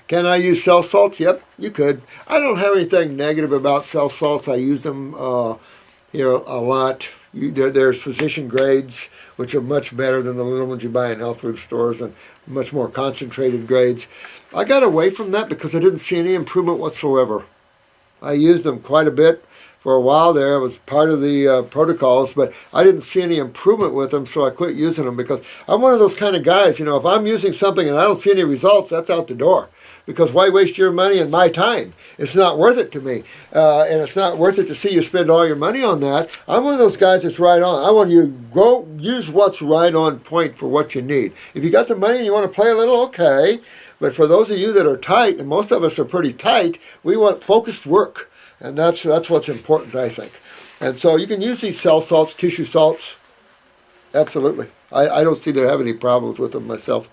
Can I use cell salts? Yep, you could. I don't have anything negative about cell salts. I use them a lot. There's physician grades, which are much better than the little ones you buy in health food stores, and much more concentrated grades. I got away from that because I didn't see any improvement whatsoever. I used them quite a bit for a while there. It was part of the protocols, but I didn't see any improvement with them, so I quit using them, because I'm one of those kind of guys, if I'm using something and I don't see any results, that's out the door. Because why waste your money and my time? It's not worth it to me. And it's not worth it to see you spend all your money on that. I'm one of those guys that's right on. I want you to go use what's right on point for what you need. If you got the money and you want to play a little, okay. But for those of you that are tight, and most of us are pretty tight, we want focused work. And that's what's important, I think. And so you can use these cell salts, tissue salts. Absolutely. I don't see that I have any problems with them myself.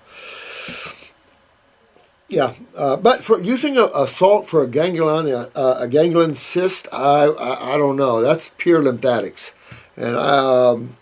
Yeah, but for using a salt for a ganglion cyst, I don't know. That's pure lymphatics, and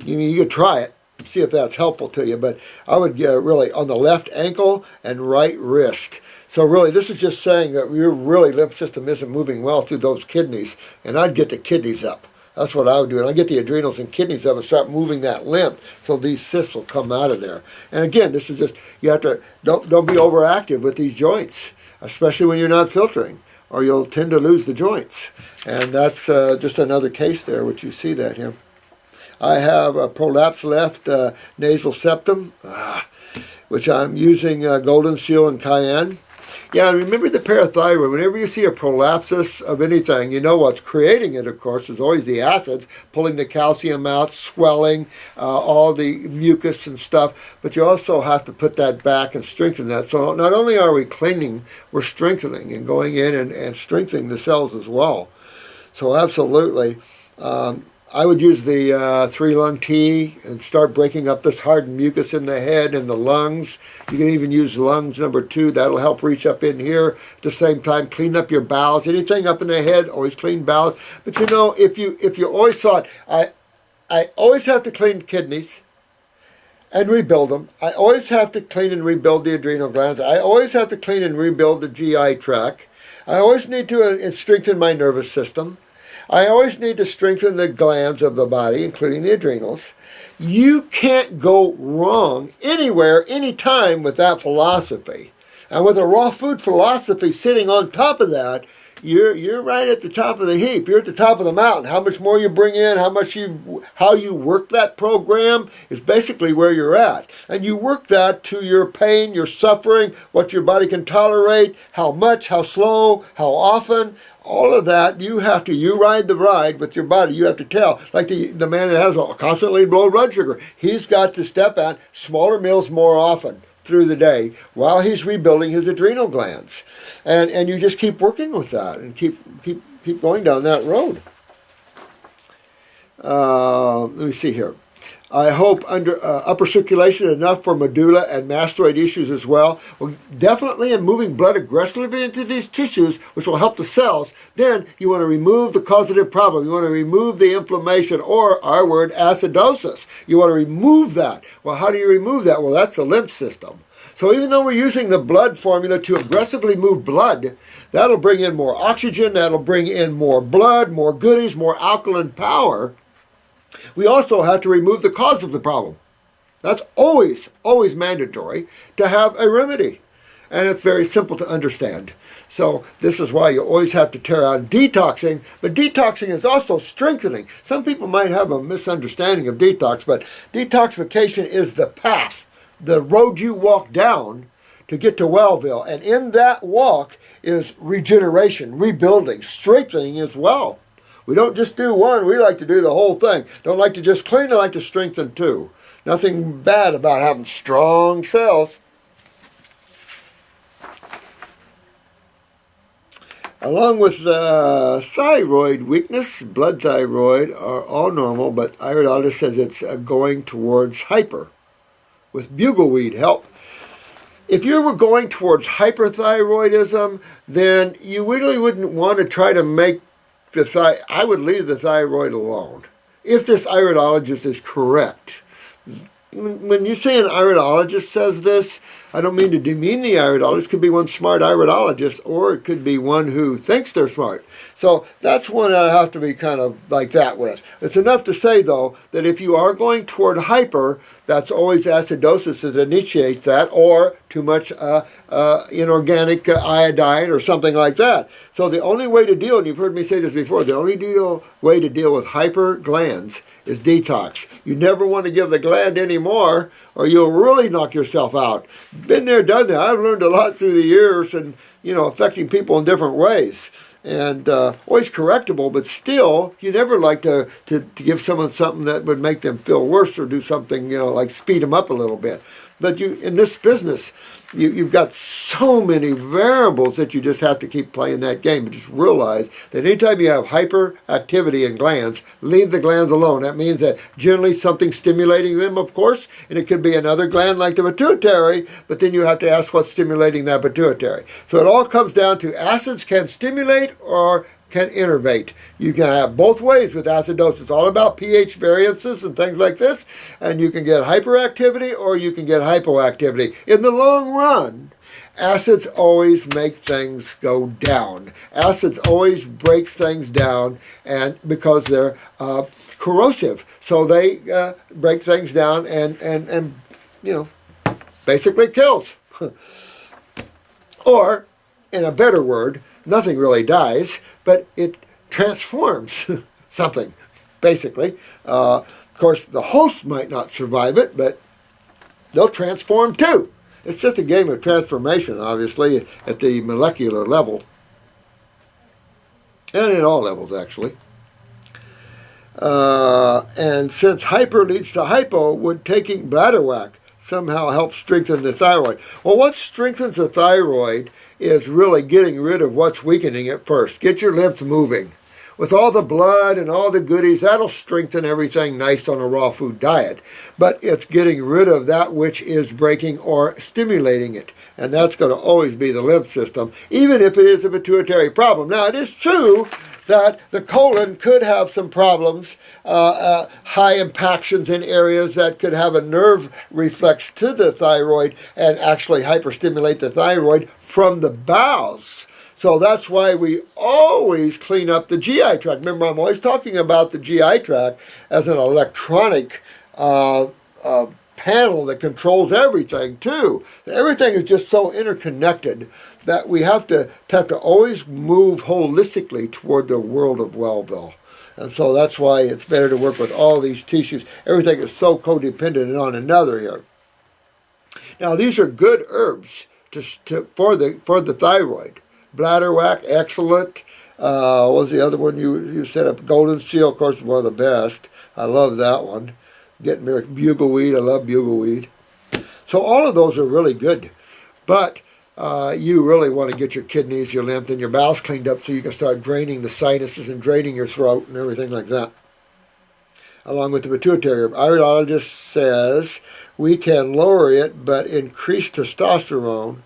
you could try it, see if that's helpful to you. But I would really on the left ankle and right wrist. So really, this is just saying that your lymph system isn't moving well through those kidneys, and I'd get the kidneys up. That's what I would do. And I get the adrenals and kidneys up and start moving that lymph so these cysts will come out of there. And again, this is just, you have to, don't be overactive with these joints, especially when you're not filtering, or you'll tend to lose the joints. And that's just another case there, which you see that here. I have a prolapsed left nasal septum, which I'm using Golden Seal and Cayenne. Yeah, and remember the parathyroid. Whenever you see a prolapsus of anything, you know what's creating it, of course, is always the acids, pulling the calcium out, swelling, all the mucus and stuff. But you also have to put that back and strengthen that. So not only are we cleaning, we're strengthening and going in and strengthening the cells as well. So absolutely. I would use the 3-lung tea and start breaking up this hardened mucus in the head and the lungs. You can even use lungs number 2. That'll help reach up in here. At the same time, clean up your bowels. Anything up in the head, always clean bowels. But you know, if you always thought, I always have to clean kidneys and rebuild them. I always have to clean and rebuild the adrenal glands. I always have to clean and rebuild the GI tract. I always need to strengthen my nervous system. I always need to strengthen the glands of the body, including the adrenals. You can't go wrong anywhere, anytime with that philosophy. And with a raw food philosophy sitting on top of that, you're right at the top of the heap. You're at the top of the mountain. How much more you bring in, how you work that program is basically where you're at. And you work that to your pain, your suffering, what your body can tolerate, how much, how slow, how often. All of that, you ride the ride with your body. You have to tell. Like the man that has a constantly low blood sugar, he's got to step out smaller meals more often through the day while he's rebuilding his adrenal glands. And you just keep working with that and keep going down that road. Let me see here. I hope under upper circulation enough for medulla and mastoid issues as well. Well, definitely in moving blood aggressively into these tissues, which will help the cells. Then you want to remove the causative problem. You want to remove the inflammation, or our word, acidosis. You want to remove that. Well, how do you remove that? Well, that's the lymph system. So even though we're using the blood formula to aggressively move blood, that'll bring in more oxygen, that'll bring in more blood, more goodies, more alkaline power. We also have to remove the cause of the problem. That's always mandatory to have a remedy. And it's very simple to understand. So this is why you always have to tear out detoxing. But detoxing is also strengthening. Some people might have a misunderstanding of detox, but detoxification is the path, the road you walk down to get to Wellville. And in that walk is regeneration, rebuilding, strengthening as well. We don't just do one, we like to do the whole thing. Don't like to just clean, I like to strengthen too. Nothing bad about having strong cells. Along with thyroid weakness, blood thyroid are all normal, but iridologist says it's going towards hyper with bugleweed help. If you were going towards hyperthyroidism, then you really wouldn't want to try to make I would leave the thyroid alone. If this iridologist is correct. When you say an iridologist says this, I don't mean to demean the iridologist. It could be one smart iridologist, or it could be one who thinks they're smart. So that's one I have to be kind of like that with. It's enough to say, though, that if you are going toward hyper, that's always acidosis that initiates that, or too much inorganic iodine or something like that. So the only way to deal, and you've heard me say this before, the only way to deal with hyper glands is detox. You never want to give the gland any more, or you'll really knock yourself out. Been there, done that. I've learned a lot through the years, and affecting people in different ways. And always correctable, but still, you never like to give someone something that would make them feel worse, or do something, like speed them up a little bit. But in this business, you've got so many variables that you just have to keep playing that game. But just realize that anytime you have hyperactivity in glands, leave the glands alone. That means that generally something's stimulating them, of course, and it could be another gland like the pituitary, but then you have to ask what's stimulating that pituitary. So it all comes down to acids can stimulate or can innervate. You can have both ways with acidosis. It's all about pH variances and things like this, and you can get hyperactivity or you can get hypoactivity. In the long run, acids always make things go down. Acids always break things down, and because they're corrosive, so they break things down and basically kills. Or, in a better word, nothing really dies, but it transforms something, basically. Of course, the host might not survive it, but they'll transform too. It's just a game of transformation, obviously, at the molecular level. And at all levels, actually. And since hyper leads to hypo, would taking bladder whack somehow help strengthen the thyroid? Well, what strengthens the thyroid is really getting rid of what's weakening it first. Get your lymph moving. With all the blood and all the goodies, that'll strengthen everything nice on a raw food diet. But it's getting rid of that which is breaking or stimulating it. And that's going to always be the lymph system, even if it is a pituitary problem. Now, it is true that the colon could have some problems, high impactions in areas that could have a nerve reflex to the thyroid and actually hyperstimulate the thyroid from the bowels. So that's why we always clean up the GI tract. Remember, I'm always talking about the GI tract as an electronic panel that controls everything, too. Everything is just so interconnected that we have to always move holistically toward the world of Wellville. And so that's why it's better to work with all these tissues. Everything is so codependent on another here. Now, these are good herbs for the thyroid. Bladder whack, excellent. What was the other one you set up? Golden seal, of course, is one of the best. I love that one. Getting there, bugleweed, I love bugleweed. So all of those are really good. But you really want to get your kidneys, your lymph, and your bowels cleaned up so you can start draining the sinuses and draining your throat and everything like that. Along with the pituitary. Iridologist says we can lower it but increase testosterone.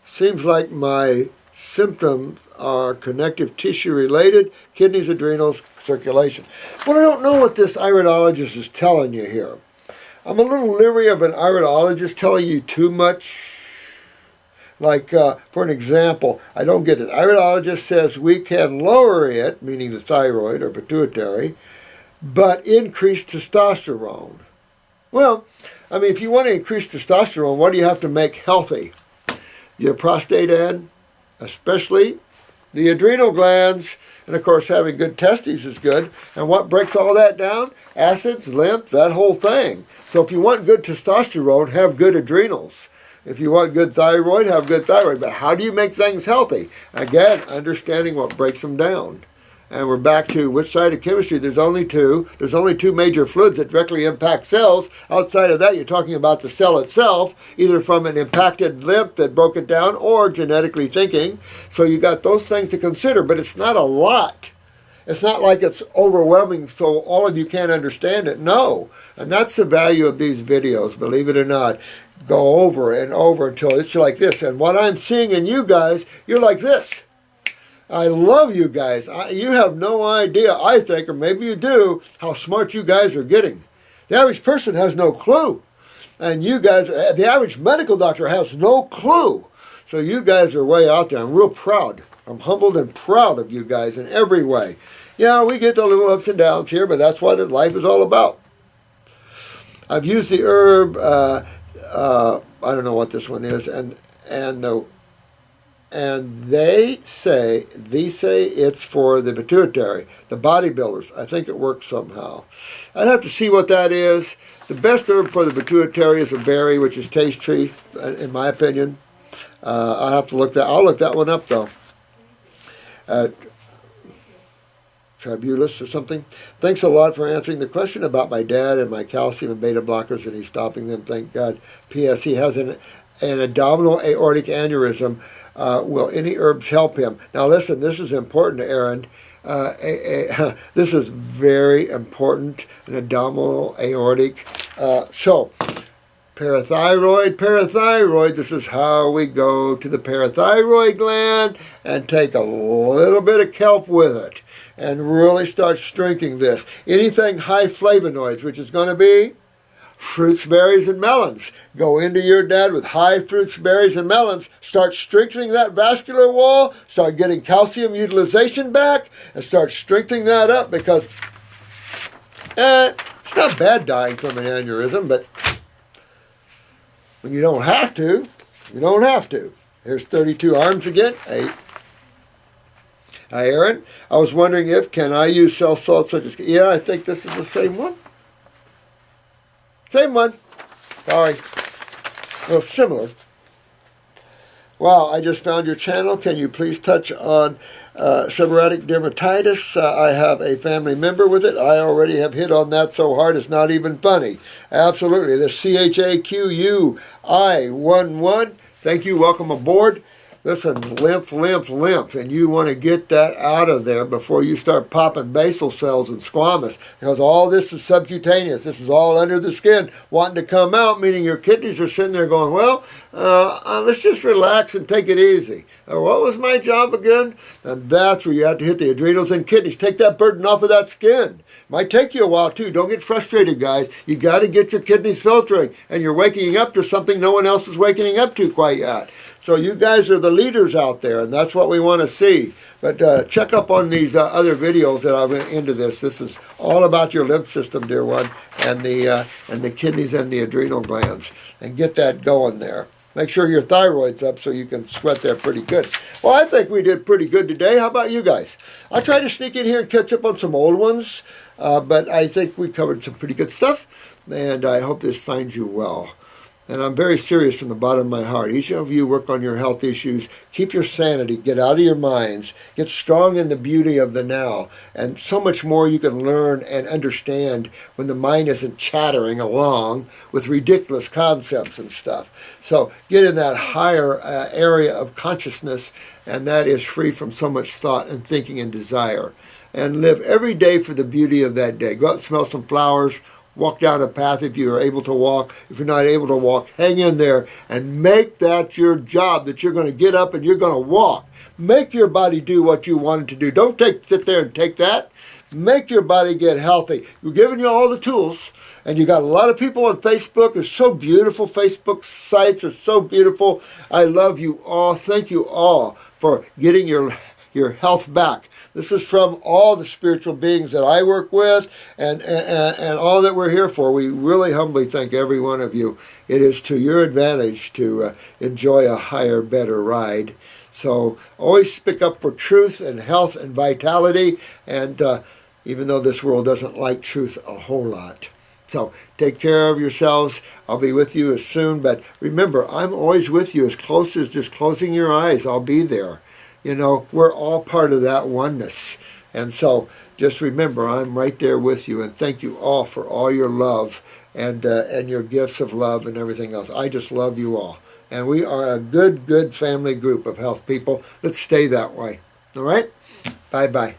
Seems like my symptoms are connective tissue related, kidneys, adrenals, circulation. But I don't know what this iridologist is telling you here. I'm a little leery of an iridologist telling you too much. Like, for an example, I don't get it. Iridologist says we can lower it, meaning the thyroid or pituitary, but increase testosterone. Well, I mean, if you want to increase testosterone, what do you have to make healthy? Your prostate and especially the adrenal glands. And, of course, having good testes is good. And what breaks all that down? Acids, lymph, that whole thing. So if you want good testosterone, have good adrenals. If you want good thyroid, have good thyroid. But how do you make things healthy? Again, understanding what breaks them down. And we're back to which side of chemistry? There's only two. There's only two major fluids that directly impact cells. Outside of that, you're talking about the cell itself, either from an impacted lymph that broke it down or genetically thinking. So you got those things to consider, but it's not a lot. It's not like it's overwhelming so all of you can't understand it. No. And that's the value of these videos, believe it or not. Go over and over until it's like this. And what I'm seeing in you guys, you're like this. I love you guys. You have no idea, I think, or maybe you do, how smart you guys are getting. The average person has no clue. And you guys, the average medical doctor has no clue. So you guys are way out there. I'm real proud. I'm humbled and proud of you guys in every way. Yeah, we get the little ups and downs here, but that's what life is all about. I've used the herb, I don't know what this one is, and they say it's for the pituitary, the bodybuilders. I think it works somehow. I'd have to see what that is. The best herb for the pituitary is a berry, which is taste tree, in my opinion. I'll have to look that. I'll look that one up though. Tribulus or something. Thanks a lot for answering the question about my dad and my calcium and beta blockers, and he's stopping them. Thank God. P.S. He has an abdominal aortic aneurysm. Will any herbs help him? Now listen, this is important, Aaron. This is very important, an abdominal aortic. So, parathyroid, this is how we go to the parathyroid gland and take a little bit of kelp with it and really start strengthening this. Anything high flavonoids, which is going to be fruits, berries, and melons. Go into your dad with high fruits, berries, and melons. Start strengthening that vascular wall. Start getting calcium utilization back. And start strengthening that up because it's not bad dying from an aneurysm, but when you don't have to, you don't have to. Here's 32 arms again. 8. Hi, Aaron. I was wondering can I use cell salts such as... Yeah, I think this is the same one. Same one. Sorry. Well, similar. Wow, I just found your channel. Can you please touch on seborrheic dermatitis? I have a family member with it. I already have hit on that so hard it's not even funny. Absolutely. The CHAQUI11. Thank you. Welcome aboard. Listen, lymph, and you want to get that out of there before you start popping basal cells and squamous, because all this is subcutaneous. This is all under the skin, wanting to come out, meaning your kidneys are sitting there going, well, let's just relax and take it easy. What was my job again? And that's where you have to hit the adrenals and kidneys. Take that burden off of that skin. Might take you a while, too. Don't get frustrated, guys. You got to get your kidneys filtering, and you're waking up to something no one else is waking up to quite yet. So you guys are the leaders out there, and that's what we want to see. But check up on these other videos that I went into this. This is all about your lymph system, dear one, and the kidneys and the adrenal glands, and get that going there. Make sure your thyroid's up so you can sweat there pretty good. Well, I think we did pretty good today. How about you guys? I tried to sneak in here and catch up on some old ones, but I think we covered some pretty good stuff, and I hope this finds you well. And I'm very serious from the bottom of my heart. Each of you work on your health issues. Keep your sanity. Get out of your minds. Get strong in the beauty of the now. And so much more you can learn and understand when the mind isn't chattering along with ridiculous concepts and stuff. So get in that higher area of consciousness, and that is free from so much thought and thinking and desire. And live every day for the beauty of that day. Go out and smell some flowers. Walk down a path if you are able to walk. If you're not able to walk, hang in there and make that your job, that you're going to get up and you're going to walk. Make your body do what you want it to do. Don't sit there and take that. Make your body get healthy. We're giving you all the tools, and you got a lot of people on Facebook. They're so beautiful. Facebook sites are so beautiful. I love you all. Thank you all for getting your health back. This is from all the spiritual beings that I work with and all that we're here for. We really humbly thank every one of you. It is to your advantage to enjoy a higher, better ride. So always speak up for truth and health and vitality, and even though this world doesn't like truth a whole lot. So take care of yourselves. I'll be with you as soon, but remember, I'm always with you. As close as just closing your eyes, I'll be there. You know, we're all part of that oneness. And so just remember, I'm right there with you. And thank you all for all your love and your gifts of love and everything else. I just love you all. And we are a good family group of health people. Let's stay that way. All right? Bye-bye.